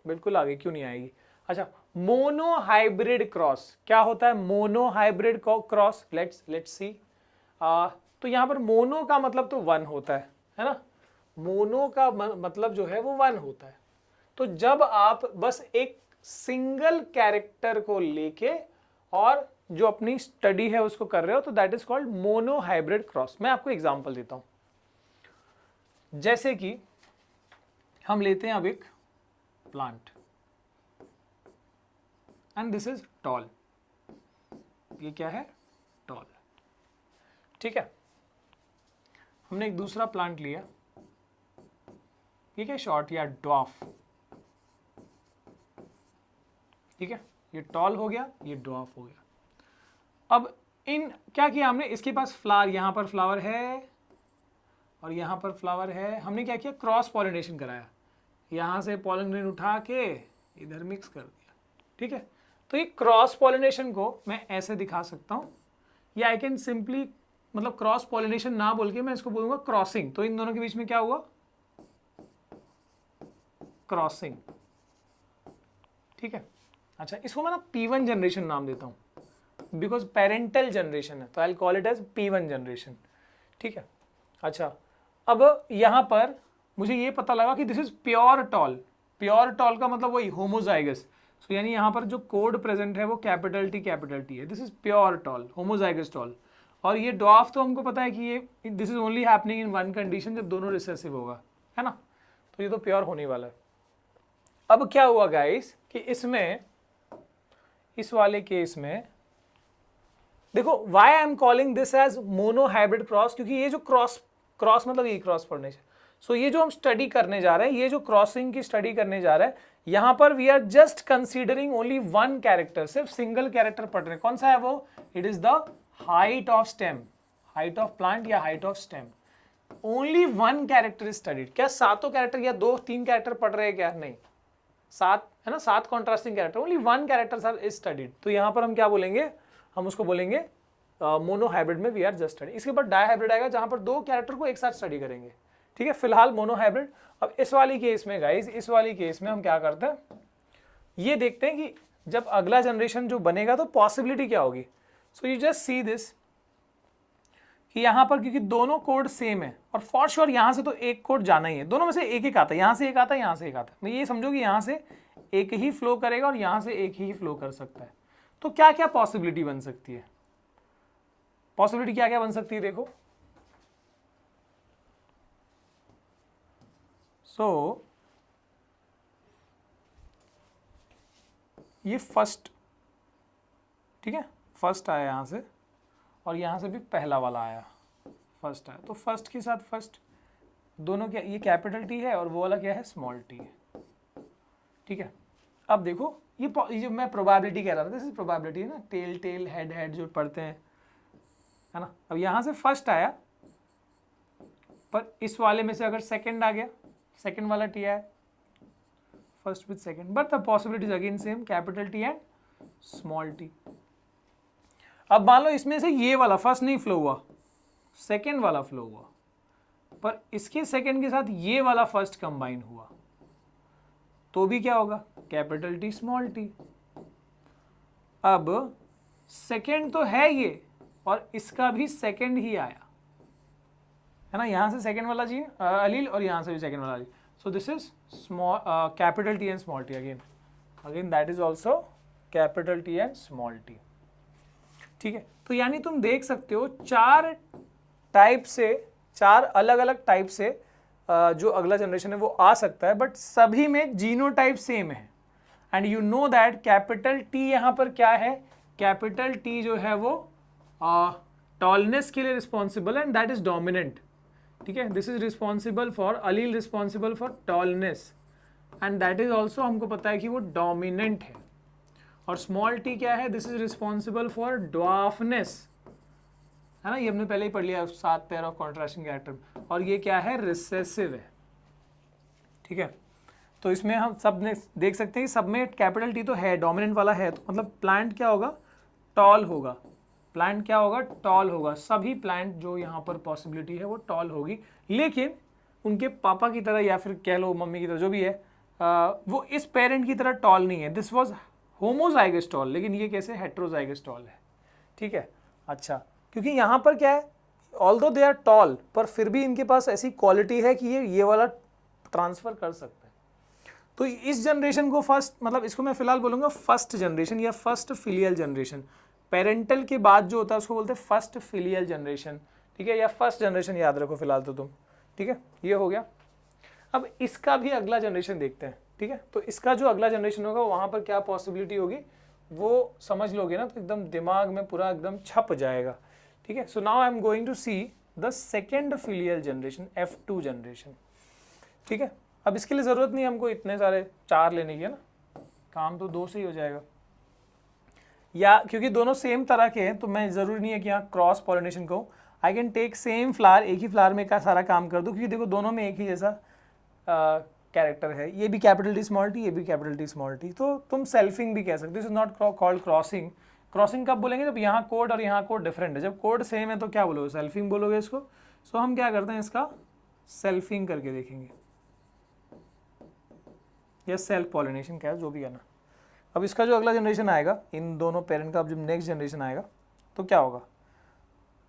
बिल्कुल आगे, क्यों नहीं आएगी? अच्छा, मोनो हाइब्रिड क्रॉस क्या होता है? Mono hybrid cross, let's see. तो यहां पर मोनो का मतलब तो वन होता है ना? मोनो का मतलब जो है वो वन होता है। तो जब आप बस एक सिंगल कैरेक्टर को लेके और जो अपनी स्टडी है उसको कर रहे हो, तो that is called mono hybrid cross. मैं आपको एग्जांपल देता हूं। जैसे कि हम लेते हैं अब एक plant and this is toll. ये क्या है? टॉल। ठीक है, हमने एक दूसरा प्लांट लिया, ये क्या? शॉर्ट या ड्वार्फ। ठीक है, ये टॉल हो गया, ये ड्वार्फ हो गया। अब इन क्या किया हमने? इसके पास फ्लावर, यहां पर फ्लावर है और यहां पर फ्लावर है। हमने क्या किया? क्रॉस पॉलिनेशन कराया, यहां से पॉलन ग्रेन उठा के इधर मिक्स कर दिया। ठीक है, तो ये क्रॉस पॉलिनेशन को मैं ऐसे दिखा सकता हूं, या आई कैन सिंपली, मतलब क्रॉस पॉलिनेशन ना बोल के मैं इसको बोलूंगा क्रॉसिंग। तो इन दोनों के बीच में क्या हुआ? क्रॉसिंग। ठीक है, अच्छा इसको मैं ना P1 जनरेशन नाम देता हूं बिकॉज पेरेंटल जनरेशन है, तो I call it as P1 generation. ठीक है, अच्छा अब यहां पर मुझे ये पता लगा कि this is pure tall. Pure tall का मतलब वही होमोजाइगस। सो यानी यहां पर जो कोड प्रेजेंट है वो कैपिटल टी है। This is pure tall, homozygous tall. और ये ड्वार्फ तो हमको पता है कि ये this is only happening in one condition, जब दोनों रिसेसिव होगा, है ना? तो ये तो प्योर होने वाला है। अब क्या हुआ गाइस कि इसमें, इस वाले केस में देखो, why I am calling this as monohybrid cross, क्योंकि ये जो क्रॉस मतलब ये क्रॉस पॉलिनेशन। सो ये जो हम स्टडी करने जा रहे हैं, ये जो क्रॉसिंग की स्टडी करने जा रहे हैं, यहां पर we are just considering only one character, सिर्फ सिंगल कैरेक्टर पढ़ रहे हैं। कौन सा है वो? It is the height of stem, height of plant या height of stem. Only one character is studied. क्या सातों कैरेक्टर या 2-3 कैरेक्टर पढ़ रहे हैं क्या? नहीं, 7 है ना, 7 contrasting character, only 1 character are is studied. तो यहाँ पर हम क्या बोलेंगे, हम उसको बोलेंगे मोनो हाइब्रिड में वी आर जस्ट स्टडी। इसके बाद डाई हाइब्रिड आएगा जहाँ पर 2 कैरेक्टर को एक साथ स्टडी करेंगे, ठीक है। फिलहाल मोनो हाइब्रिड। अब इस वाली केस में गाइज, इस वाली केस में हम क्या करते हैं, ये देखते हैं कि जब अगला जनरेशन जो बनेगा तो पॉसिबिलिटी क्या होगी। So you just see this कि यहाँ पर क्योंकि दोनों कोड सेम है और फॉर श्योर यहाँ से तो एक कोड जाना ही है, दोनों में से एक एक आता है, यहाँ से एक आता है, यहाँ से एक आता है। मैं ये समझो कि यहाँ से एक ही फ्लो करेगा और यहाँ से एक ही फ्लो कर सकता है। तो क्या क्या पॉसिबिलिटी बन सकती है, पॉसिबिलिटी क्या क्या बन सकती है, देखो। सो ये फर्स्ट, ठीक है, फर्स्ट आया यहाँ से और यहाँ से भी पहला वाला आया, फर्स्ट आया। तो फर्स्ट के साथ फर्स्ट दोनों क्या, ये कैपिटल टी है और वो वाला क्या है, स्मॉल टी है, ठीक है। अब देखो ये जो मैं प्रोबेबिलिटी कह रहा था, दिस इज प्रोबेबिलिटी है ना, टेल टेल हेड हेड जो पढ़ते हैं, है ना। अब यहाँ से फर्स्ट आया, पर इस वाले में से अगर सेकंड आ गया, सेकंड वाला टी आया, first with second, but the possibilities again same, capital T and small T. अब मान लो इसमें से ये वाला फर्स्ट नहीं फ्लो हुआ, सेकंड वाला फ्लो हुआ, पर इसके सेकंड के साथ ये वाला फर्स्ट कंबाइन हुआ, तो भी क्या होगा, कैपिटल टी स्मॉल टी। अब सेकंड तो है ये और इसका भी सेकंड ही आया, है ना, यहां से सेकंड वाला जीन अलील और यहां से भी सेकंड वाला allele. So this is small capital T and small T, again that is also capital T and small T, ठीक है। तो यानी तुम देख सकते हो 4 टाइप से, 4 अलग अलग टाइप से जो अगला जनरेशन है वो आ सकता है, बट सभी में जीनोटाइप सेम है। And you know that capital T यहाँ पर क्या है, कैपिटल टी जो है वो टॉलनेस के लिए रिस्पॉन्सिबल है एंड दैट इज डोमिनेंट, ठीक है। This is responsible for allele, responsible for tallness and that is also हमको पता है कि वो डोमिनेंट है। और स्मॉल टी क्या है, this is responsible for dwarfness, है ना, ये हमने पहले ही पढ़ लिया 7 पेयर ऑफ कॉन्ट्रास्टिंग कैरेक्टर। और ये क्या है, रिसेसिव है, ठीक है। तो इसमें हम सब ने देख सकते हैं कि सब में कैपिटल टी तो है, डोमिनेंट वाला है, तो मतलब प्लांट क्या होगा, टॉल होगा, प्लांट क्या होगा, टॉल होगा। सभी प्लांट जो यहाँ पर पॉसिबिलिटी है वो टॉल होगी, लेकिन उनके पापा की तरह या फिर कह लो मम्मी की तरह जो भी है, वो इस पेरेंट की तरह टॉल नहीं है। दिस वॉज होमोजाइगस टॉल, लेकिन ये कैसे हेट्रोजाइगस टॉल है, ठीक है। अच्छा, क्योंकि यहाँ पर क्या है, ऑल्दो दे आर टॉल, पर फिर भी इनके पास ऐसी क्वालिटी है कि ये वाला ट्रांसफर कर सकते हैं। तो इस जनरेशन को फर्स्ट, मतलब इसको मैं फिलहाल बोलूँगा फर्स्ट जनरेशन या फर्स्ट फिलियल जनरेशन। पेरेंटल के बाद जो होता है उसको बोलते हैं फर्स्ट फिलियल जनरेशन, ठीक है, या फर्स्ट जनरेशन याद रखो फिलहाल तो तुम, ठीक है। ये हो गया। अब इसका भी अगला जनरेशन देखते हैं, ठीक है। तो इसका जो अगला जनरेशन होगा वहाँ पर क्या पॉसिबिलिटी होगी वो समझ लोगे ना तो एकदम दिमाग में पूरा एकदम छप जाएगा, ठीक है। So now I am going to see the second filial generation, F2 generation, ठीक है। अब इसके लिए ज़रूरत नहीं हमको इतने सारे 4 लेने की, है ना, काम तो 2 से ही हो जाएगा, या क्योंकि दोनों सेम तरह के हैं तो मैं ज़रूरी नहीं है कि यहाँ क्रॉस पॉलिनेशन कहूँ। I can take same flower, एक ही फ्लावर में का सारा काम कर दूँ, क्योंकि देखो दोनों में एक ही जैसा कैरेक्टर है, ये भी कैपिटल टी स्मॉल टी, ये भी कैपिटल टी स्मॉल टी, तो तुम सेल्फिंग भी कह सकते हो। This is not called crossing. Crossing कब बोलेंगे, जब यहाँ कोड और यहाँ कोड डिफरेंट है। जब कोड सेम है तो क्या बोलोगे, सेल्फिंग बोलोगे इसको। सो हम क्या करते हैं, इसका सेल्फिंग करके देखेंगे, या सेल्फ पॉलिनेशन, क्या है जो भी कहना। अब इसका जो अगला जनरेशन आएगा, इन दोनों पेरेंट का अब जब नेक्स्ट जनरेशन आएगा तो क्या होगा,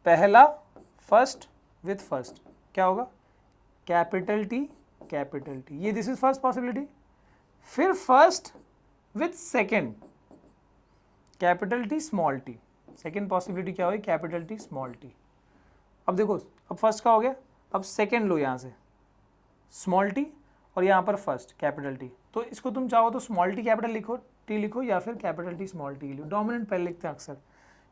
पहला फर्स्ट विथ फर्स्ट क्या होगा, कैपिटल टी कैपिटल टी, ये दिस इज फर्स्ट पॉसिबिलिटी। फिर first with second, capital T small T, second possibility क्या होगी, कैपिटल टी स्मॉल टी। अब देखो, अब फर्स्ट का हो गया, अब सेकेंड लो यहाँ से स्मॉल टी और यहाँ पर फर्स्ट कैपिटल टी। तो इसको तुम चाहो तो स्मॉल टी कैपिटल लिखो, टी लिखो, या फिर कैपिटल टी स्मॉल टी लिखो, डोमिनेंट पहले लिखते हैं अक्सर,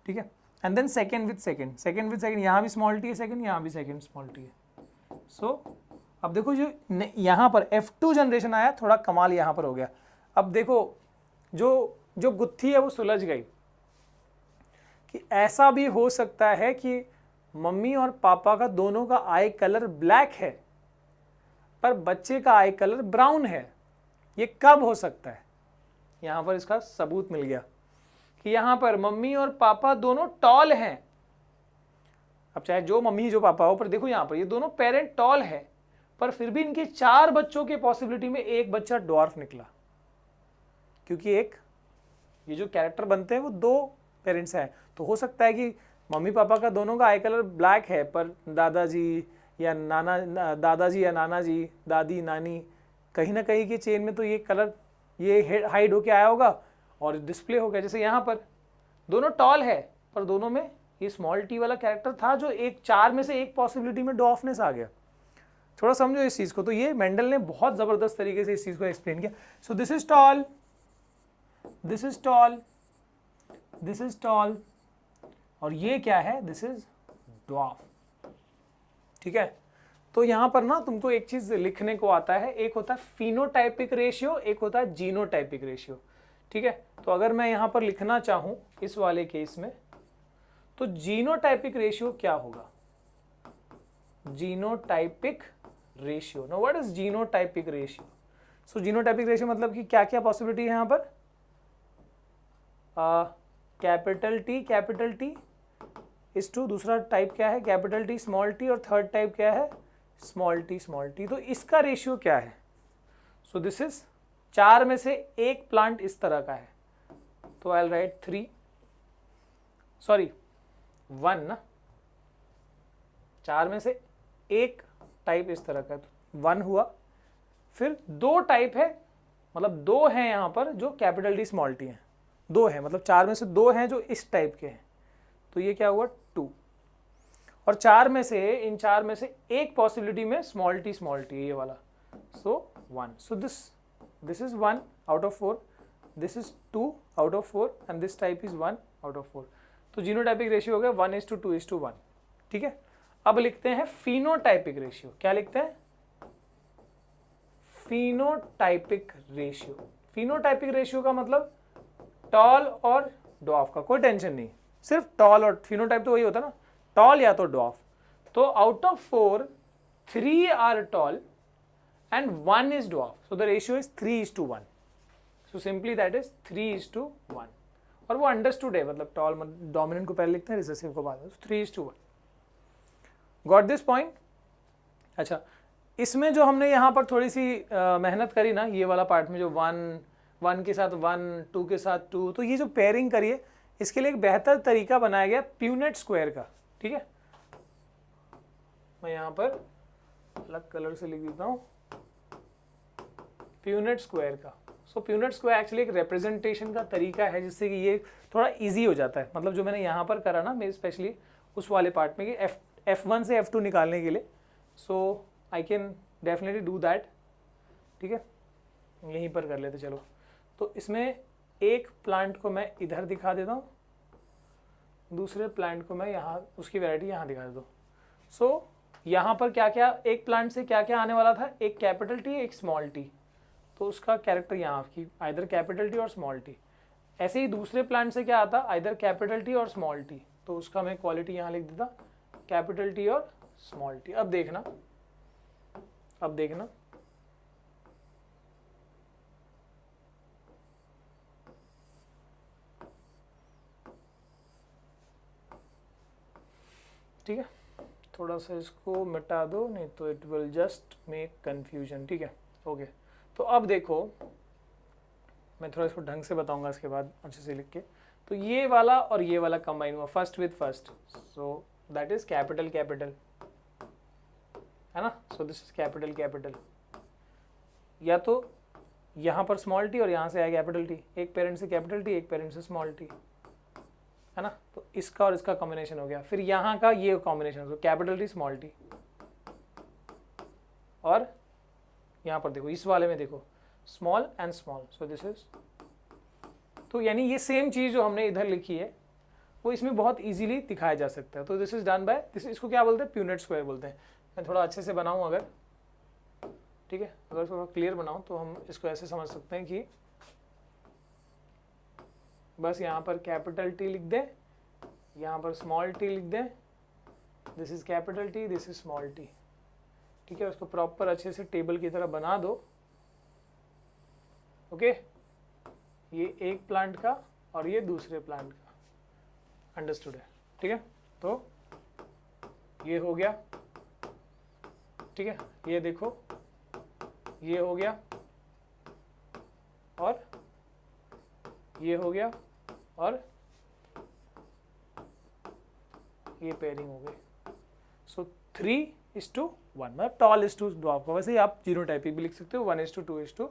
ठीक है। And then second with second, second with second, यहाँ भी स्मॉल टी है सेकेंड, यहाँ भी सेकेंड स्मॉल टी है। सो अब देखो जो यहाँ पर F2 जनरेशन आया, थोड़ा कमाल यहाँ पर हो गया। अब देखो जो गुत्थी है वो सुलझ गई कि ऐसा भी हो सकता है कि मम्मी और पापा का दोनों का आई कलर ब्लैक है पर बच्चे का आई कलर ब्राउन है, ये कब हो सकता है? यहाँ पर इसका सबूत मिल गया कि यहाँ पर मम्मी और पापा दोनों टॉल हैं। अब चाहे जो मम्मी जो पापा हो, पर देखो यहाँ पर ये दोनों पेरेंट टॉल है, पर फिर भी इनके 4 बच्चों के पॉसिबिलिटी में एक बच्चा ड्वार्फ निकला, क्योंकि एक ये जो कैरेक्टर बनते हैं वो 2 पेरेंट्स हैं। तो हो सकता है कि मम्मी पापा का दोनों का आई कलर ब्लैक है, पर दादाजी या नाना जी, दादी नानी, कहीं ना कहीं के चेन में तो ये कलर ये हाइड होके आया होगा और डिस्प्ले हो गया। जैसे यहाँ पर दोनों टॉल है, पर दोनों में ये स्मॉल टी वाला कैरेक्टर था जो एक 4 में से एक पॉसिबिलिटी में डॉर्फनेस आ गया। थोड़ा समझो इस चीज़ को। तो ये मेंडल ने बहुत ज़बरदस्त तरीके से इस चीज़ को एक्सप्लेन किया। सो this is toll, this is toll, this is toll, और ये क्या है? This is dwarf. ठीक है, तो यहां पर ना तुमको एक चीज लिखने को आता है, एक होता है फिनोटाइपिक रेशियो, एक होता है जीनोटाइपिक रेशियो। ठीक है, तो अगर मैं यहां पर लिखना चाहूं इस वाले केस में, तो जीनोटाइपिक रेशियो क्या होगा? Genotypic ratio. No, what is genotypic ratio? So genotypic ratio मतलब कि क्या क्या पॉसिबिलिटी है यहां पर? कैपिटल टी इस टू, दूसरा टाइप क्या है? कैपिटल टी स्मॉल टी, और थर्ड टाइप क्या है? Small T. तो इसका रेशियो क्या है? सो दिस इज 4 में से एक प्लांट इस तरह का है, तो आई विल राइट 3, सॉरी 1 ना, 4 में से एक टाइप इस तरह का, तो 1 हुआ। फिर 2 टाइप है, मतलब 2 हैं यहाँ पर जो कैपिटल टी स्मॉल टी हैं, 2 हैं, मतलब 4 में से 2 हैं जो इस टाइप के हैं, तो ये क्या हुआ? 2। और 4 में से, इन 4 में से एक पॉसिबिलिटी में स्मॉल टी ये वाला, सो 1। सो this is 1 out of 4, this is 2 out of 4, and this type is 1 out of 4। तो जीनोटाइपिक रेशियो हो गया 1:2:1। ठीक है, अब लिखते हैं फिनोटाइपिक रेशियो। क्या लिखते हैं? Phenotypic ratio. फिनोटाइपिक रेशियो का मतलब टॉल और ड्वार्फ का, कोई टेंशन नहीं, सिर्फ टॉल और फिनोटाइप तो वही होता है ना, टॉल या तो ड्वार्फ। तो out of 4 3 are tall and 1 is dwarf, so the ratio is 3:1। So simply that is 3:1, और वो अंडरस्टूड है, मतलब टॉल डोमिनेंट को पहले लिखते हैं, रिसेसिव को बाद में, 3:1। Got this point? अच्छा, इसमें जो हमने यहाँ पर थोड़ी सी मेहनत करी ना, ये वाला पार्ट में जो 1 के साथ 1, 2 के साथ 2, तो ये जो पेयरिंग करिए, इसके लिए एक बेहतर तरीका बनाया गया प्यूनेट स्क्वायर का। ठीक है, मैं यहाँ पर अलग कलर से लिख देता हूँ, प्यूनेट स्क्वायर का। सो प्यूनेट स्क्वायर एक्चुअली एक रिप्रेजेंटेशन का तरीका है, जिससे कि ये थोड़ा इजी हो जाता है। मतलब जो मैंने यहाँ पर करा ना, मैं स्पेशली उस वाले पार्ट में कि F1 से F2 निकालने के लिए, so I can definitely do that. ठीक है, यहीं पर कर लेते चलो। तो इसमें एक प्लांट को मैं इधर दिखा देता हूँ, दूसरे प्लांट को मैं यहाँ, उसकी वैरायटी यहाँ दिखा देता हूँ। सो यहाँ पर क्या क्या, एक प्लांट से क्या क्या आने वाला था? एक कैपिटल टी, एक स्मॉल टी, तो उसका कैरेक्टर यहाँ की आइदर कैपिटल टी और स्मॉल टी। ऐसे ही दूसरे प्लांट से क्या आता? आइदर कैपिटल टी और स्मॉल टी, तो उसका मैं क्वालिटी यहाँ लिख देता, कैपिटल टी और स्मॉल टी। अब देखना, अब देखना, ठीक है, थोड़ा सा इसको मिटा दो, नहीं तो it will just make confusion. ठीक है, ओके। तो अब देखो, मैं थोड़ा इसको ढंग से बताऊंगा इसके बाद अच्छे से लिख के। तो ये वाला और ये वाला कंबाइन हुआ, first with first, so that is capital capital, है ना। सो दिस इज कैपिटल कैपिटल। या तो यहाँ पर स्मॉल टी और यहाँ से आया कैपिटल टी, एक पेरेंट से कैपिटल टी, एक पेरेंट से स्मॉल टी, है ना। तो इसका और इसका कॉम्बिनेशन हो गया। फिर यहाँ का ये कॉम्बिनेशन, तो कैपिटल टी स्मॉल टी, और यहाँ पर देखो, इस वाले में देखो small and small, so this is. तो यानी ये सेम चीज जो हमने इधर लिखी है वो इसमें बहुत इजीली दिखाया जा सकता है। तो this is done by this, इसको क्या बोलते हैं? प्यूनेट स्क्वायर बोलते हैं। मैं थोड़ा अच्छे से बनाऊं अगर, ठीक है, अगर थोड़ा क्लियर बनाऊं तो हम इसको ऐसे समझ सकते हैं कि बस यहाँ पर कैपिटल टी लिख दें, यहाँ पर स्मॉल टी लिख दें, this is capital T, this is small T. ठीक है, उसको प्रॉपर अच्छे से टेबल की तरह बना दो, ओके, ये एक प्लांट का और ये दूसरे प्लांट का, अंडरस्टूड है, ठीक है। तो ये हो गया, ठीक है, ये देखो ये हो गया और ये हो गया और ये पेयरिंग हो गई। सो 3:1, मतलब टॉल इज टू ड्वार्फ का। वैसे ही आप जीनोटाइपिक भी लिख सकते हो 1:2:1।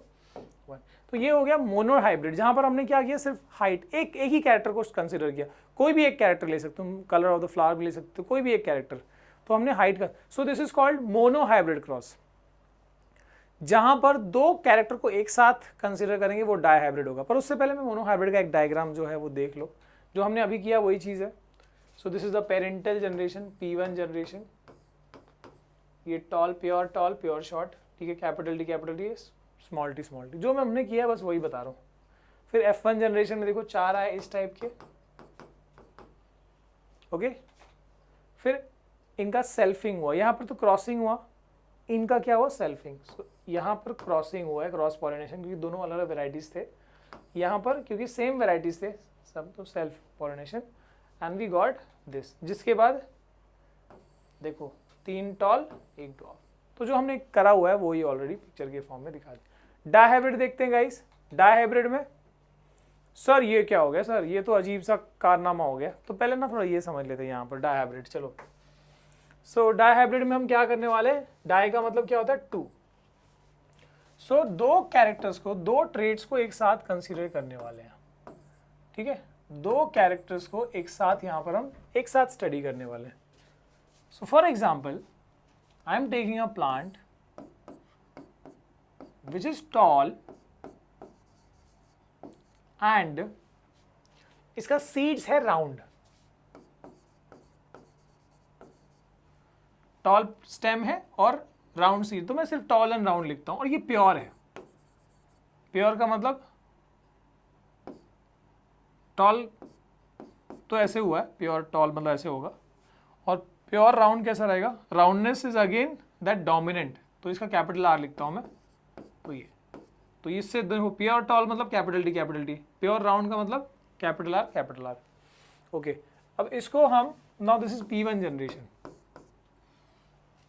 तो ये हो गया मोनो हाइब्रिड, जहां पर हमने क्या किया, सिर्फ हाइट, एक ही कैरेक्टर को कंसिडर किया। कोई भी एक कैरेक्टर ले सकते हो, कलर ऑफ द फ्लावर भी ले सकते हो, कोई भी एक कैरेक्टर, तो हमने हाइट का। सो this is called mono hybrid cross. जहां पर दो कैरेक्टर को एक साथ कंसिडर करेंगे वो डाई हाइब्रिड होगा। पर उससे पहले मैं मोनो हाइब्रिड का एक डायग्राम जो है वो देख लो, जो हमने अभी किया वही चीज है। सो this is the parental generation, P1 generation, ये टॉल प्योर शॉर्ट, ठीक है, कैपिटल डी स्मॉल टी, जो मैं हमने किया बस वही बता रहा हूँ। फिर F1 जनरेशन में देखो 4 आए इस टाइप के, ओके। फिर इनका सेल्फिंग हुआ, यहाँ पर तो क्रॉसिंग हुआ, इनका क्या हुआ, सेल्फिंग। यहाँ पर क्रॉसिंग हुआ है, क्रॉस पॉलिनेशन, क्योंकि दोनों अलग अलग वेराइटीज थे। यहाँ पर क्योंकि सेम वेराइटीज थे सब, तो self pollination, and we got this. जिसके बाद देखो 3 टॉल 1 ड्वार्फ। तो जो हमने करा हुआ है वो ये ऑलरेडी पिक्चर के फॉर्म में दिखा दिया। डायहाइब्रिड देखते हैं गाइस। डायहाइब्रिड में सर ये क्या हो गया, सर ये तो अजीब सा कारनामा हो गया। तो पहले ना थोड़ा ये समझ लेते हैं यहाँ पर डायहाइब्रिड। चलो, सो डायहाइब्रिड में हम क्या करने वाले हैं, डाई का मतलब क्या होता है 2। सो दो कैरेक्टर्स को, दो ट्रेड्स को एक साथ कंसीडर करने वाले हैं, ठीक है। दो कैरेक्टर्स को एक साथ यहाँ पर हम एक साथ स्टडी करने वाले हैं। So for example I am taking a plant which is tall and इसका सीड्स है राउंड, टॉल स्टेम है और राउंड सीड। तो मैं सिर्फ टॉल एंड राउंड लिखता हूं, और ये प्योर है। प्योर का मतलब टॉल तो ऐसे हुआ है, प्योर टॉल मतलब ऐसे होगा, और प्योर राउंड कैसा रहेगा, roundness is again that dominant, तो इसका कैपिटल आर लिखता हूं मैं। तो इससे देखो प्योर टॉल मतलब कैपिटल टी, प्योर राउंड का मतलब कैपिटल आर, ओके। अब इसको हम, now this is P1 generation,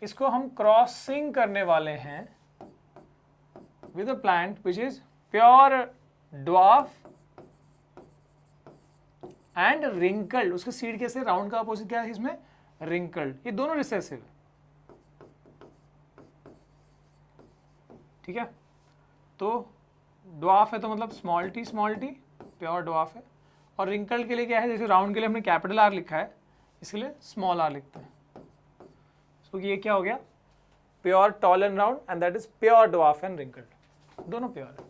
इसको हम क्रॉसिंग करने वाले हैं with a plant which is pure dwarf and wrinkled. उसके सीड कैसे, राउंड का अपोजिट क्या है इसमें, रिंकल्ड। ये दोनों रिसेसिव है, ठीक है। तो ड्वार्फ है तो मतलब स्मॉल टी प्योर ड्वार्फ है, और रिंकल्ड के लिए क्या है, जैसे राउंड के लिए हमने कैपिटल आर लिखा है, इसके लिए स्मॉल आर लिखते हैं। तो ये क्या हो गया, pure tall and round, and that is pure dwarf and wrinkled, दोनों प्योर है,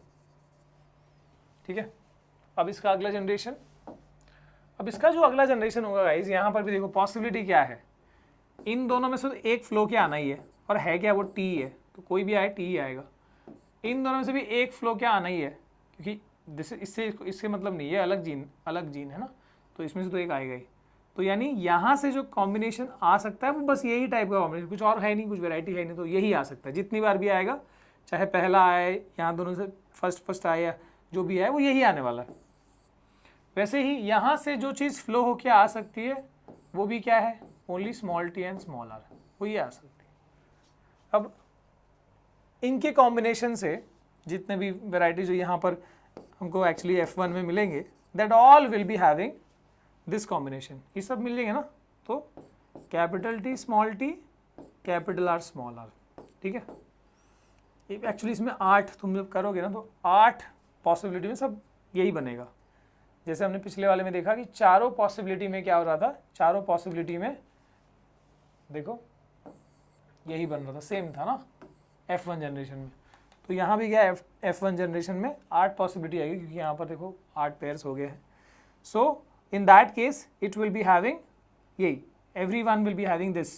ठीक है। अब इसका अगला जनरेशन, अब इसका जो अगला जनरेशन होगा गाइस, यहाँ पर भी देखो पॉसिबिलिटी क्या है, इन दोनों में से तो एक फ्लो के आना ही है, और है क्या, वो टी है, तो कोई भी आए टी ही आएगा। इन दोनों में से भी एक फ्लो क्या आना ही है, क्योंकि इससे मतलब नहीं है, अलग जीन है ना, तो इसमें से तो एक आएगा ही। तो यानी यहाँ से जो कॉम्बिनेशन आ सकता है वो बस यही टाइप का कॉम्बिनेशन, कुछ और है नहीं, कुछ वैरायटी है नहीं, तो यही आ सकता है। जितनी बार भी आएगा, चाहे पहला आए, यहाँ दोनों से फर्स्ट आए, या जो भी है वो यही आने वाला है। वैसे ही यहाँ से जो चीज़ फ्लो होके आ सकती है वो भी क्या है, only small T and small R, वो ये आ सकती है। अब इनके कॉम्बिनेशन से जितने भी वैरायटी जो यहाँ पर हमको एक्चुअली F1 में मिलेंगे, that all will be having this combination, ये सब मिलेंगे ना। तो capital T capital R small R, ठीक है। एक्चुअली इसमें 8 तुम जब करोगे ना, तो 8 पॉसिबिलिटी में सब यही बनेगा। जैसे हमने पिछले वाले में देखा कि चारों पॉसिबिलिटी में क्या हो रहा था, चारों पॉसिबिलिटी में देखो यही बन रहा था, सेम था ना F1 जनरेशन में। तो यहाँ भी क्या F1 जनरेशन में 8 पॉसिबिलिटी आएगी, क्योंकि यहाँ पर देखो 8 पेयर्स हो गए हैं। सो in that case it will be having यही, everyone will be having this।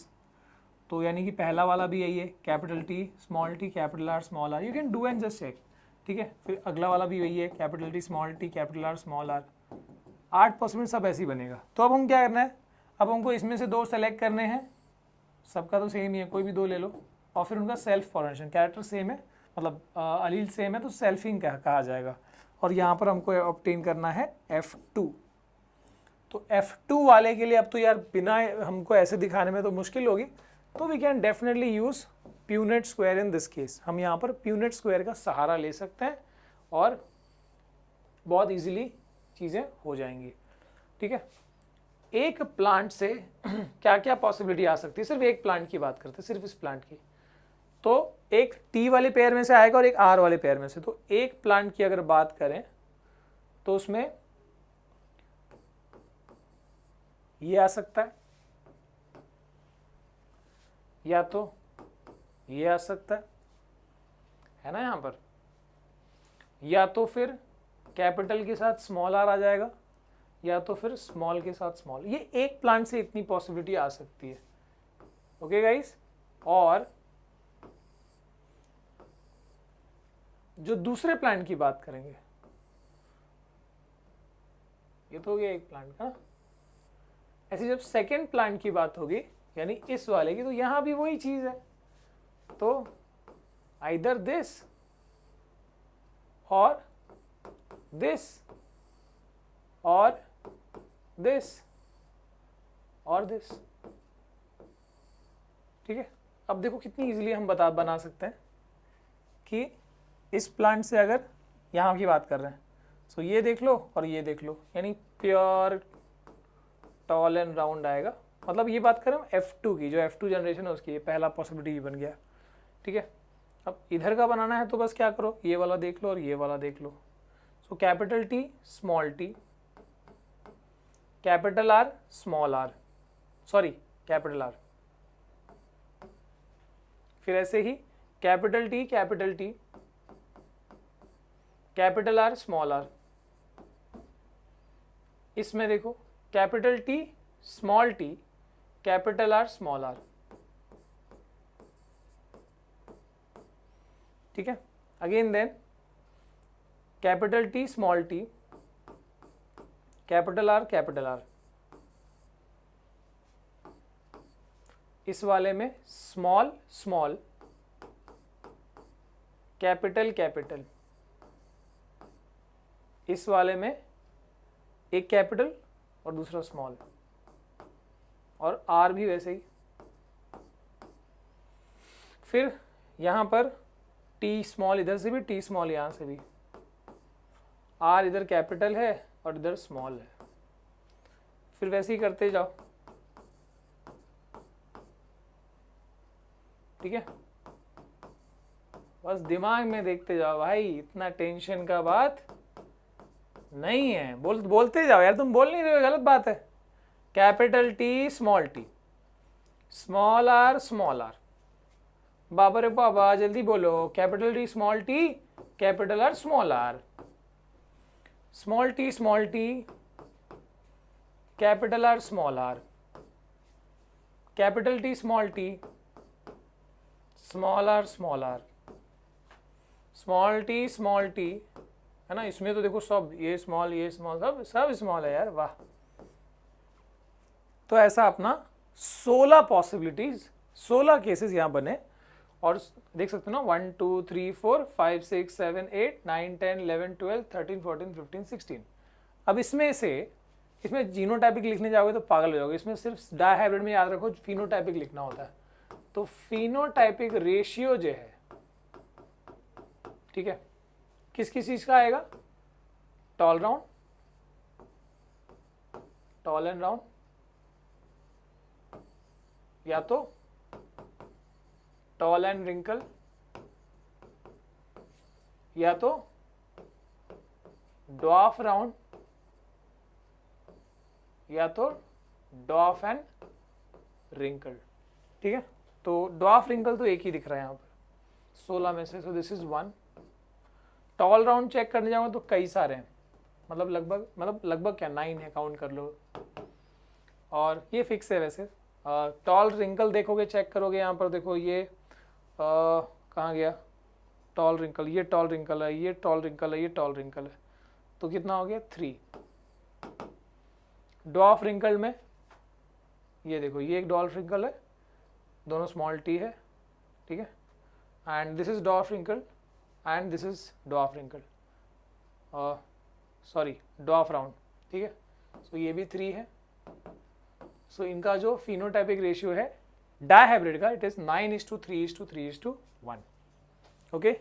तो यानी कि पहला वाला भी यही है, capital T capital R small R, you can do and just check, ठीक है। फिर अगला वाला भी वही है, capital T capital R small R, 8 possibility सब ऐसे ही बनेगा। तो अब हम क्या करना है, अब हमको इसमें से 2 सेलेक्ट करने हैं, सबका तो सेम ही है, कोई भी 2 ले लो, और फिर उनका सेल्फ पॉलिनेशन, कैरेक्टर सेम है मतलब अलील सेम है तो सेल्फिंग कहा जाएगा। और यहाँ पर हमको ऑब्टेन करना है F2। तो F2 वाले के लिए अब तो यार बिना हमको ऐसे दिखाने में तो मुश्किल होगी, तो we can definitely use punnett square in this case. हम यहाँ पर प्यूनेट स्क्वायर का सहारा ले सकते हैं और बहुत इजीली चीज़ें हो जाएंगी। ठीक है, एक प्लांट से क्या क्या पॉसिबिलिटी आ सकती है, सिर्फ एक प्लांट की बात करते हैं, सिर्फ इस प्लांट की। तो एक T वाले पेयर में से आएगा और एक R वाले पेयर में से। तो एक प्लांट की अगर बात करें तो उसमें ये आ सकता है, या तो ये आ सकता है ना यहाँ पर, या तो फिर कैपिटल के साथ स्मॉल r आ जाएगा, या तो फिर स्मॉल के साथ स्मॉल। ये एक प्लांट से इतनी पॉसिबिलिटी आ सकती है। ओके गाइस, और जो दूसरे प्लांट की बात करेंगे, ये तो हो गया एक प्लांट का। ऐसे जब सेकेंड प्लांट की बात होगी यानी इस वाले की, तो यहां भी वही चीज है। तो आइदर दिस और दिस और दिस और दिस। ठीक है, अब देखो कितनी इजीली हम बना सकते हैं कि इस प्लांट से अगर यहाँ की बात कर रहे हैं, सो ये देख लो और ये देख लो, यानी प्योर टॉल एंड राउंड आएगा। मतलब ये बात करें F2 की, जो F2 जनरेशन है उसकी, ये पहला पॉसिबिलिटी बन गया। ठीक है, अब इधर का बनाना है तो बस क्या करो, ये वाला देख लो और ये वाला देख लो। So capital T small t, capital R small r, sorry capital R, फिर ऐसे ही capital T capital T, capital R small r। इसमें देखो capital T small t, capital R small r। ठीक है, again then capital T small t, capital R capital R। इस वाले में स्मॉल स्मॉल, कैपिटल कैपिटल। इस वाले में एक कैपिटल और दूसरा स्मॉल, और R भी वैसे ही। फिर यहां पर T स्मॉल इधर से भी, T स्मॉल यहां से भी, R इधर कैपिटल है और इधर स्मॉल है। फिर वैसे ही करते जाओ। ठीक है, बस दिमाग में देखते जाओ भाई, इतना टेंशन का बात नहीं है। बोलते जाओ यार, तुम बोल नहीं रहे हो, गलत बात है। Capital T small t, small r small r। बाबा रे बाबा जल्दी बोलो, capital T small t, capital R small r, small t small t, capital R small r, capital T small t, small r small r, small t small t, है ना। इसमें तो देखो सब ये स्मॉल सब स्मॉल है यार, वाह। तो ऐसा अपना 16 पॉसिबिलिटीज, 16 केसेस यहां बने। और देख सकते हो ना, 1 2 3 4 5 6 7 8 9 10 11 12 13 14 15 16। अब इसमें जीनोटाइपिक लिखने जाओगे तो पागल हो जाओगे। इसमें सिर्फ डायहाइब्रिड में याद रखो फिनोटाइपिक लिखना होता है। तो फिनोटाइपिक रेशियो जो है, ठीक है, किस चीज का आएगा, tall round, tall and round, या तो टॉल एंड रिंकल, या तो ड्वार्फ राउंड, या तो ड्वार्फ एंड रिंकल। ठीक है, तो ड्वार्फ रिंकल तो एक ही दिख रहा है यहां पर 16 में से। So this is 1। Tall round check करने जाऊंगा तो कई सारे हैं, मतलब लगभग क्या 9 है, काउंट कर लो। और ये फिक्स है वैसे। टॉल रिंकल देखोगे, चेक करोगे यहाँ पर, देखो ये कहाँ गया टॉल रिंकल, ये टॉल रिंकल है, ये टॉल रिंकल है, ये टॉल रिंकल है, तो कितना हो गया 3। ड्वार्फ रिंकल में ये देखो, ये एक ड्वार्फ रिंकल है, दोनों स्मॉल t है, ठीक है, and this is dwarf wrinkle, and this is dwarf wrinkle, sorry dwarf round, ठीक है। सो ये भी 3 है। सो इनका जो फिनोटाइपिक रेशियो है डायहाइब्रिड का, इट इज 9:3:3:1। ओके,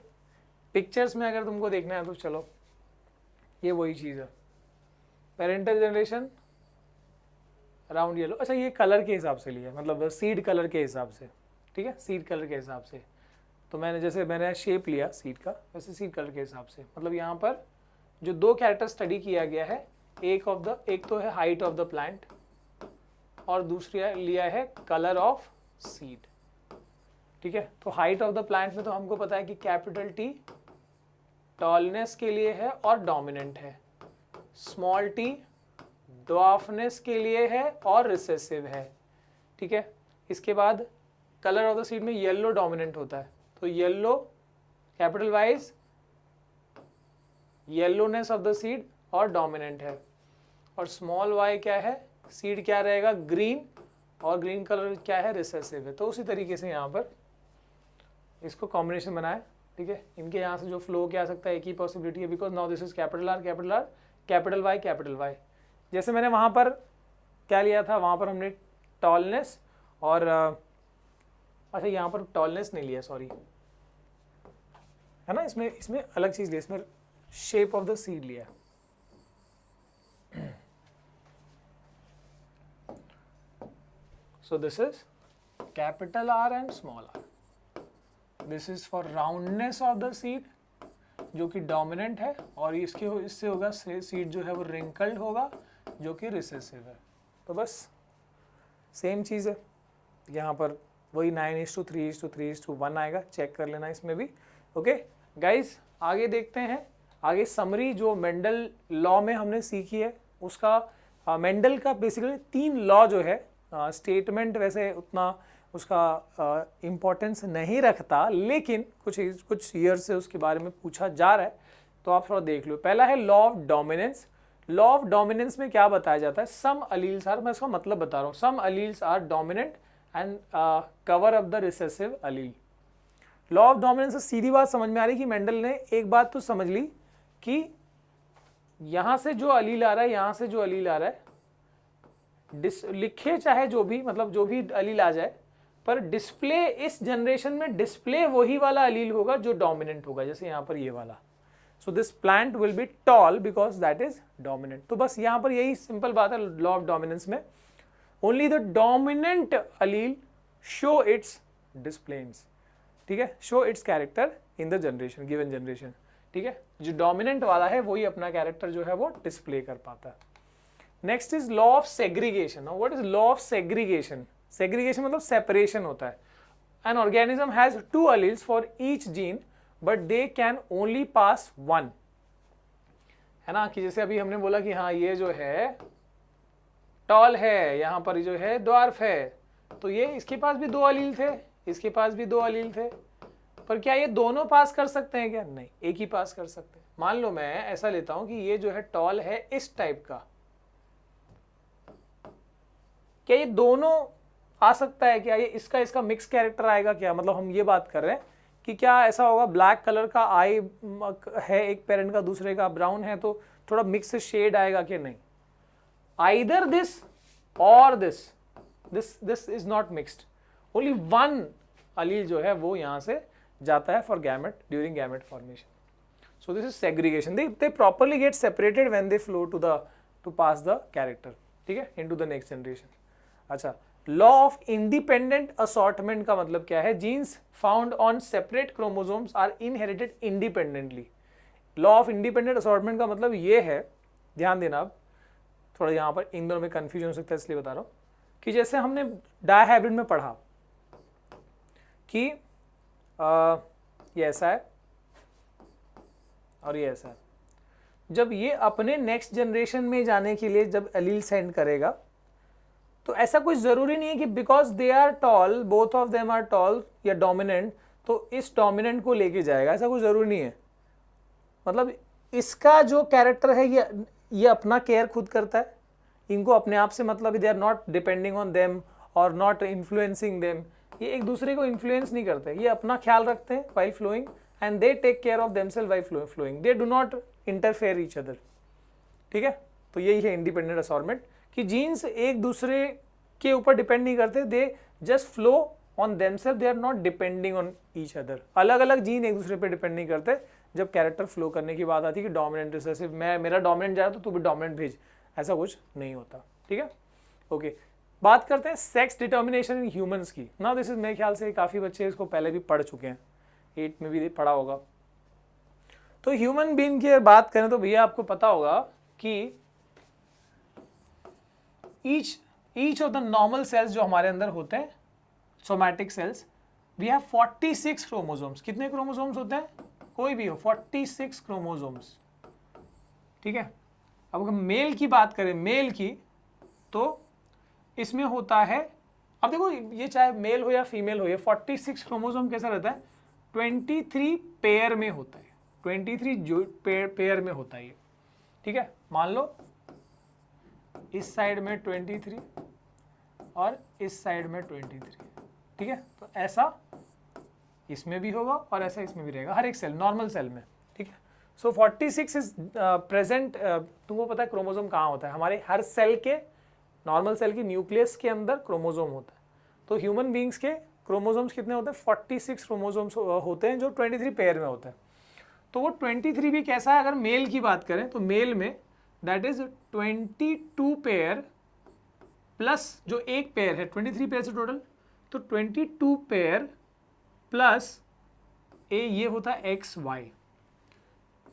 पिक्चर्स में अगर तुमको देखना है तो चलो, ये वही चीज़ है। पेरेंटल जनरेशन अराउंड येलो, अच्छा ये कलर के हिसाब से लिया, मतलब सीड कलर के हिसाब से, ठीक है, सीड कलर के हिसाब से। तो मैंने शेप लिया सीड का, वैसे सीड कलर के हिसाब से, मतलब यहाँ पर जो 2 कैरेक्टर स्टडी किया गया है, एक तो है हाइट ऑफ द प्लांट और दूसरा लिया है कलर ऑफ सीड, ठीक है। तो हाइट ऑफ द प्लांट में तो हमको पता है कि कैपिटल T टॉलनेस के लिए है और डोमिनेंट है, स्मॉल t ड्वार्फनेस के लिए है और रिसेसिव है, ठीक है। इसके बाद कलर ऑफ द सीड में येलो डोमिनेंट होता है, तो yellow capital wise yellowness of the seed और डोमिनेंट है, और स्मॉल y क्या है, सीड क्या रहेगा, ग्रीन, और ग्रीन कलर क्या है, रिसेसिव है। तो उसी तरीके से यहाँ पर इसको कॉम्बिनेशन बनाए, ठीक है। इनके यहाँ से जो फ्लो क्या आ सकता है, एक ही पॉसिबिलिटी है, because now this is capital R capital R capital Y। जैसे मैंने वहाँ पर क्या लिया था, वहाँ पर हमने टॉलनेस और अच्छा यहाँ पर टॉलनेस नहीं लिया, सॉरी, है ना, इसमें अलग चीज़ लिया, इसमें शेप ऑफ द सीड लिया। So this is capital R and small r. This is for roundness of the seed, जो कि डोमिनेंट है, और इससे होगा सीड जो है वो रिंकल्ड होगा, जो कि रिसेसिव है। तो बस सेम चीज़ है, यहाँ पर वही 9:3:3:1 आएगा, चेक कर लेना इसमें भी। ओके गाइज, आगे देखते हैं। आगे समरी जो मेंडल लॉ में हमने सीखी है, उसका मेंडल का बेसिकली 3 लॉ जो है, स्टेटमेंट वैसे उतना उसका इम्पोर्टेंस नहीं रखता, लेकिन कुछ ईयर से उसके बारे में पूछा जा रहा है, तो आप थोड़ा देख लो। पहला है law of dominance. Law of dominance में क्या बताया जाता है, सम अलील्स आर, मैं इसका मतलब बता रहा हूँ, some alleles are dominant and cover up the recessive allele. Law of dominance से सीधी बात समझ में आ रही कि मेंडल ने एक बात तो समझ ली कि यहाँ से जो अलील आ रहा है, यहाँ से जो अलील आ रहा है, लिखे चाहे जो भी, मतलब जो भी अलील आ जाए, पर डिस्प्ले इस जनरेशन में डिस्प्ले वही वाला अलील होगा जो डोमिनेंट होगा, जैसे यहाँ पर ये वाला। So this plant will be tall because that is dominant. तो बस यहाँ पर यही सिंपल बात है लॉ ऑफ डोमिनेंस में, only the dominant allele show its displays, ठीक है, show its character in the generation, given generation, ठीक है। जो डोमिनेंट वाला है वही अपना कैरेक्टर जो है वो डिस्प्ले कर पाता है। Next is law of segregation. What is law of segregation? Segregation मतलब सेपरेशन होता है। An organism has 2 alleles for each gene but they can only pass 1, है ना, कि जैसे अभी हमने बोला कि हाँ ये जो है टॉल है, यहाँ पर जो है ड्वार्फ है, तो ये इसके पास भी 2 अलील थे, इसके पास भी 2 अलील थे, पर क्या ये दोनों पास कर सकते हैं क्या? नहीं, एक ही पास कर सकते हैं। मान लो मैं ऐसा लेता हूं कि ये जो है टॉल है इस टाइप का, क्या ये दोनों आ सकता है क्या? ये इसका मिक्स कैरेक्टर आएगा क्या? मतलब हम ये बात कर रहे हैं कि क्या ऐसा होगा, ब्लैक कलर का आई है एक पेरेंट का, दूसरे का ब्राउन है, तो थोड़ा मिक्स शेड आएगा कि नहीं? आइदर दिस और this is not mixed, only 1 अलील जो है वो यहां से जाता है for gamete during gamete formation. So this is segregation. They properly get separated when they flow to pass the character, ठीक है, into the next generation. अच्छा, law of independent assortment का मतलब क्या है? Genes found on separate chromosomes are inherited independently. Law of independent assortment का मतलब ये है, ध्यान देना, अब थोड़ा यहाँ पर इन दोनों में confusion हो सकता है इसलिए बता रहा हूँ कि जैसे हमने डायहाइब्रिड में पढ़ा कि ये ऐसा है और ये ऐसा है. जब ये अपने नेक्स्ट जनरेशन में जाने के लिए जब एलील सेंड करेगा तो ऐसा कुछ जरूरी नहीं है कि because they are tall, both of them are tall या डोमिनेंट, तो इस डोमिनेंट को लेके जाएगा, ऐसा कुछ जरूरी नहीं है. मतलब इसका जो कैरेक्टर है ये अपना केयर खुद करता है, इनको अपने आप से मतलब they are not depending on them और नॉट इन्फ्लुएंसिंग देम. ये एक दूसरे को इन्फ्लुएंस नहीं करते, ये अपना ख्याल रखते हैं while flowing and they take care of themselves by flowing, they do not interfere each other. ठीक है, तो यही है इंडिपेंडेंट असॉर्टमेंट कि जीन्स एक दूसरे के ऊपर डिपेंड नहीं करते, they just flow on themselves, they are not depending on each other. अलग अलग जीन एक दूसरे पे डिपेंड नहीं करते। जब कैरेक्टर फ्लो करने की बात आती है कि डोमिनेंट रिसेसिव, मैं मेरा डोमिनेंट जा रहा तो तू भी डोमिनेंट भेज, ऐसा कुछ नहीं होता। ठीक है, ओके। बात करते हैं सेक्स डिटर्मिनेशन इन ह्यूमंस की ना। दिस इज मेरे ख्याल से काफ़ी बच्चे इसको पहले भी पढ़ चुके हैं, 8 में भी पढ़ा होगा। तो ह्यूमन बीइंग की बात करें तो भैया आपको पता होगा कि each of the normal cells जो हमारे अंदर होते हैं, somatic cells, we have 46 chromosomes. कितने क्रोमोसोम्स होते हैं? कोई भी हो, 46 क्रोमोसोम्स। ठीक है, अब अगर मेल की बात करें, मेल की, तो इसमें होता है, अब देखो ये चाहे मेल हो या फीमेल हो, ये 46 क्रोमोसोम कैसा रहता है? 23 पेयर में होता है, 23 जो पेयर में होता है ये। ठीक है, मान लो इस साइड में 23 और इस साइड में 23। ठीक है, तो ऐसा इसमें भी होगा और ऐसा इसमें भी रहेगा, हर एक सेल, नॉर्मल सेल में। ठीक है, सो 46 इज प्रेजेंट। तुमको पता है क्रोमोसोम कहाँ होता है? हमारे हर सेल के, नॉर्मल सेल की न्यूक्लियस के अंदर क्रोमोसोम होता है। तो ह्यूमन बींग्स के क्रोमोसोम्स कितने होते हैं? 46 क्रोमोसोम्स होते हैं जो 23 पेयर में होते हैं। तो वो 23 भी कैसा है? अगर मेल की बात करें तो मेल में दैट इज 22 पेयर प्लस जो एक पेयर है, 23 पेयर से टोटल, तो 22 पेयर प्लस ये होता है XY।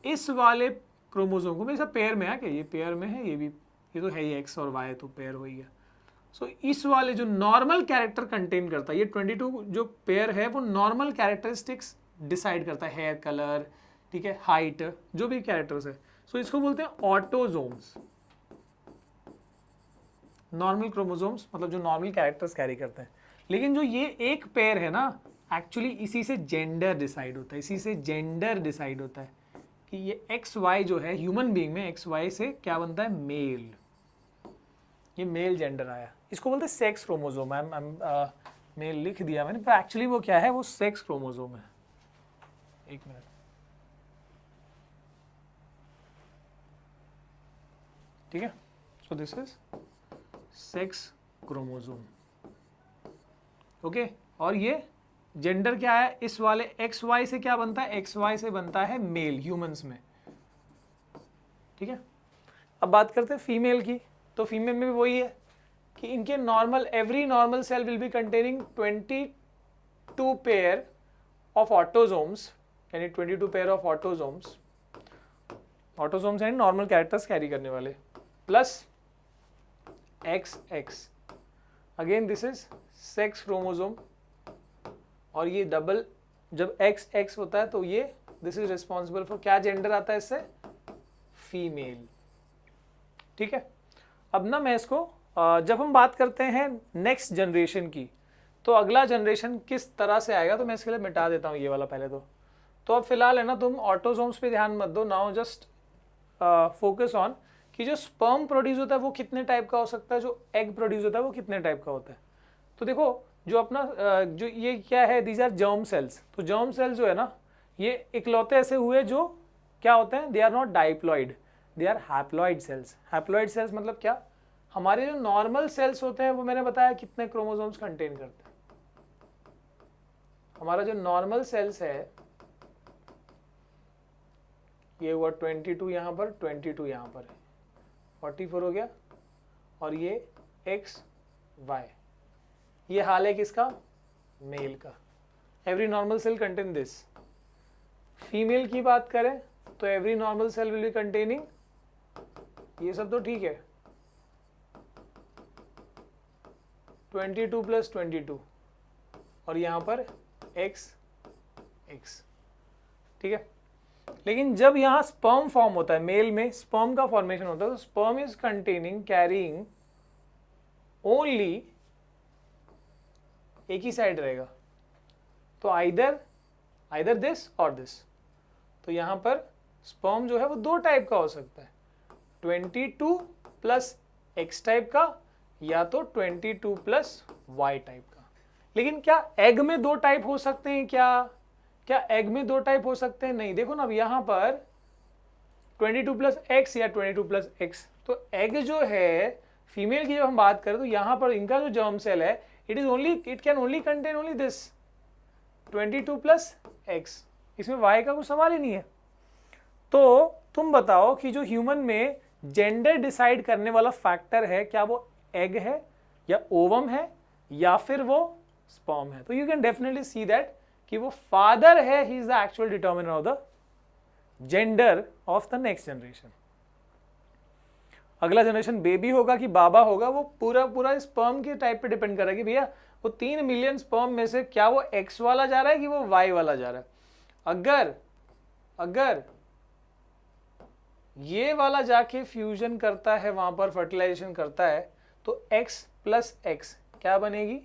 इस वाले क्रोमोसोम को, मेरे साथ पेयर में है क्या? ये पेयर में है, ये भी, ये तो है ही, X और Y तो पेयर हो ही गया। सो इस वाले जो नॉर्मल कैरेक्टर कंटेन करता है, ये 22 जो पेयर है वो नॉर्मल कैरेक्टरिस्टिक्स डिसाइड करता है, हेयर कलर, ठीक है, हाइट, जो भी कैरेक्टर्स है। सो इसको बोलते हैं ऑटोजोम्स। नॉर्मल क्रोमोसोम्स मतलब जो नॉर्मल कैरेक्टर्स कैरी करते हैं। लेकिन जो ये एक पेयर है ना, एक्चुअली इसी से जेंडर डिसाइड होता है, इसी से जेंडर डिसाइड होता है कि ये XY जो है ह्यूमन बीइंग में, XY से क्या बनता है? मेल। ये मेल जेंडर आया, इसको बोलते हैं सेक्स क्रोमोसोम। मेल लिख दिया मैंने, पर एक्चुअली वो क्या है? वो सेक्स क्रोमोसोम है। एक मिनट, ठीक है। सो this is sex chromosome, okay. और ये जेंडर क्या है? इस वाले XY से क्या बनता है? XY से बनता है मेल ह्यूमंस में। ठीक है, अब बात करते हैं फीमेल की। तो फीमेल में भी वही है कि इनके normal, every normal cell will be containing 22 pair of autosomes, यानी 22 पेयर ऑफ ऑटोजोम्स। ऑटोजोम्स यानी नॉर्मल कैरेक्टर्स कैरी करने वाले, plus XX। Again this is sex chromosome. और ये डबल, जब XX होता है तो ये, दिस इज रिस्पॉन्सिबल फॉर क्या जेंडर आता है इससे? फीमेल। ठीक है, अब ना मैं इसको, जब हम बात करते हैं नेक्स्ट जनरेशन की, तो अगला जनरेशन किस तरह से आएगा, तो मैं इसके लिए मिटा देता हूँ ये वाला पहले। तो अब फिलहाल है ना, तुम ऑटोजोम्स पे ध्यान मत दो, नाउ जस्ट फोकस ऑन कि जो स्पर्म प्रोड्यूस होता है वो कितने टाइप का हो सकता है, जो एग प्रोड्यूस होता है वो कितने टाइप का होता है। तो देखो, जो अपना जो ये क्या है, दीज आर जर्म सेल्स। तो जर्म सेल्स जो है ना, ये इकलौते ऐसे हुए जो क्या होते हैं? They are not diploid, they are haploid cells. Haploid cells मतलब क्या? हमारे जो नॉर्मल सेल्स होते हैं वो मैंने बताया कितने क्रोमोसोम्स कंटेन करते हैं। हमारा जो नॉर्मल सेल्स है, ये हुआ 22 यहाँ पर, 22 यहाँ पर है, 44 हो गया। और ये XY, ये हाल है किसका? मेल का। Every normal cell contain this. Female की बात करें तो every normal cell will be containing, ये सब तो ठीक है, 22 + 22, और यहाँ पर XX। ठीक है, लेकिन जब यहाँ स्पर्म फॉर्म होता है, मेल में स्पर्म का फॉर्मेशन होता है, तो sperm is containing, carrying only, एक ही साइड रहेगा, तो आइदर दिस और दिस। तो यहाँ पर स्पर्म जो है वो 2 टाइप का हो सकता है, 22 + X टाइप का, या तो 22 + Y टाइप का। लेकिन क्या एग में 2 टाइप हो सकते हैं क्या? क्या एग में 2 टाइप हो सकते हैं? नहीं। देखो ना अब यहाँ पर 22 प्लस एक्स या 22 प्लस एक्स, तो एग जो है फीमेल की जब हम बात करें तो यहाँ पर इनका जो जर्म सेल है it can only contain only this 22 plus x, इसमें वाई का कोई सवाल ही नहीं है। तो तुम बताओ कि जो ह्यूमन में जेंडर डिसाइड करने वाला फैक्टर है, क्या वो एग है या ओवम है या फिर वो स्पर्म है? तो you can definitely see that कि वो फादर है, he is the actual determiner of the gender of the next generation. अगला जनरेशन बेबी होगा कि बाबा होगा, वो पूरा पूरा स्पर्म के टाइप पे डिपेंड कर रहा है कि भैया वो 3 मिलियन स्पर्म में से क्या वो एक्स वाला जा रहा है कि वो वाई वाला जा रहा है। अगर ये वाला जाके फ्यूजन करता है, वहां पर फर्टिलाइजेशन करता है, तो x प्लस एक्स क्या बनेगी?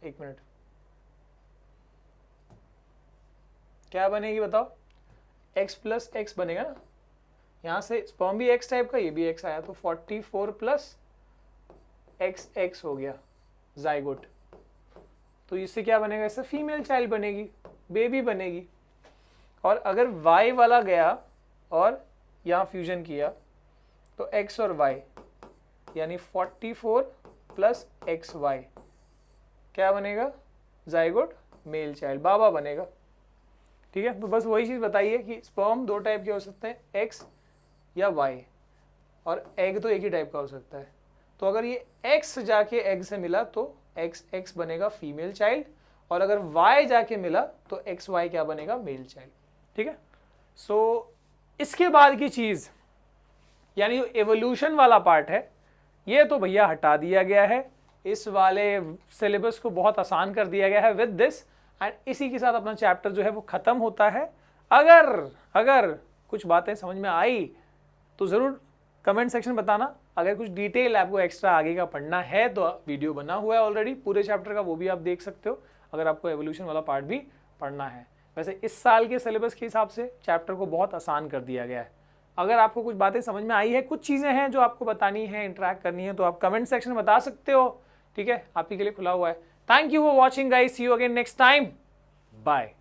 एक मिनट, क्या बनेगी बताओ? x प्लस एक्स बनेगा ना, यहां से स्पर्म भी x टाइप का, ये भी x आया, तो 44 प्लस x हो गया जाइगोट। तो इससे क्या बनेगा? इससे फीमेल चाइल्ड बनेगी, बेबी बनेगी। और अगर y वाला गया और यहाँ फ्यूजन किया तो x और y यानी 44 प्लस XY क्या बनेगा? जाइगोट मेल चाइल्ड, बाबा बनेगा। ठीक है, तो बस वही चीज़ बताइए कि स्पर्म 2 टाइप के हो सकते हैं, X या Y, और एग तो एक ही टाइप का हो सकता है। तो अगर ये X जाके एग से मिला तो XX बनेगा फीमेल चाइल्ड, और अगर Y जाके मिला तो XY क्या बनेगा? Male child. ठीक है, सो इसके बाद की चीज यानी जो एवोल्यूशन वाला पार्ट है, ये तो भैया हटा दिया गया है, इस वाले सिलेबस को बहुत आसान कर दिया गया है विद दिस, एंड इसी के साथ अपना चैप्टर जो है वो खत्म होता है। अगर कुछ बातें समझ में आई तो जरूर कमेंट सेक्शन में बताना। अगर कुछ डिटेल आपको एक्स्ट्रा आगे का पढ़ना है तो वीडियो बना हुआ है ऑलरेडी पूरे चैप्टर का, वो भी आप देख सकते हो अगर आपको एवोल्यूशन वाला पार्ट भी पढ़ना है। वैसे इस साल के सिलेबस के हिसाब से चैप्टर को बहुत आसान कर दिया गया है। अगर आपको कुछ बातें समझ में आई है, कुछ चीज़ें हैं जो आपको बतानी है, इंटरेक्ट करनी है, तो आप कमेंट सेक्शन में बता सकते हो। ठीक है, आप ही के लिए खुला हुआ है। Thank you for watching guys, see you again next time, bye.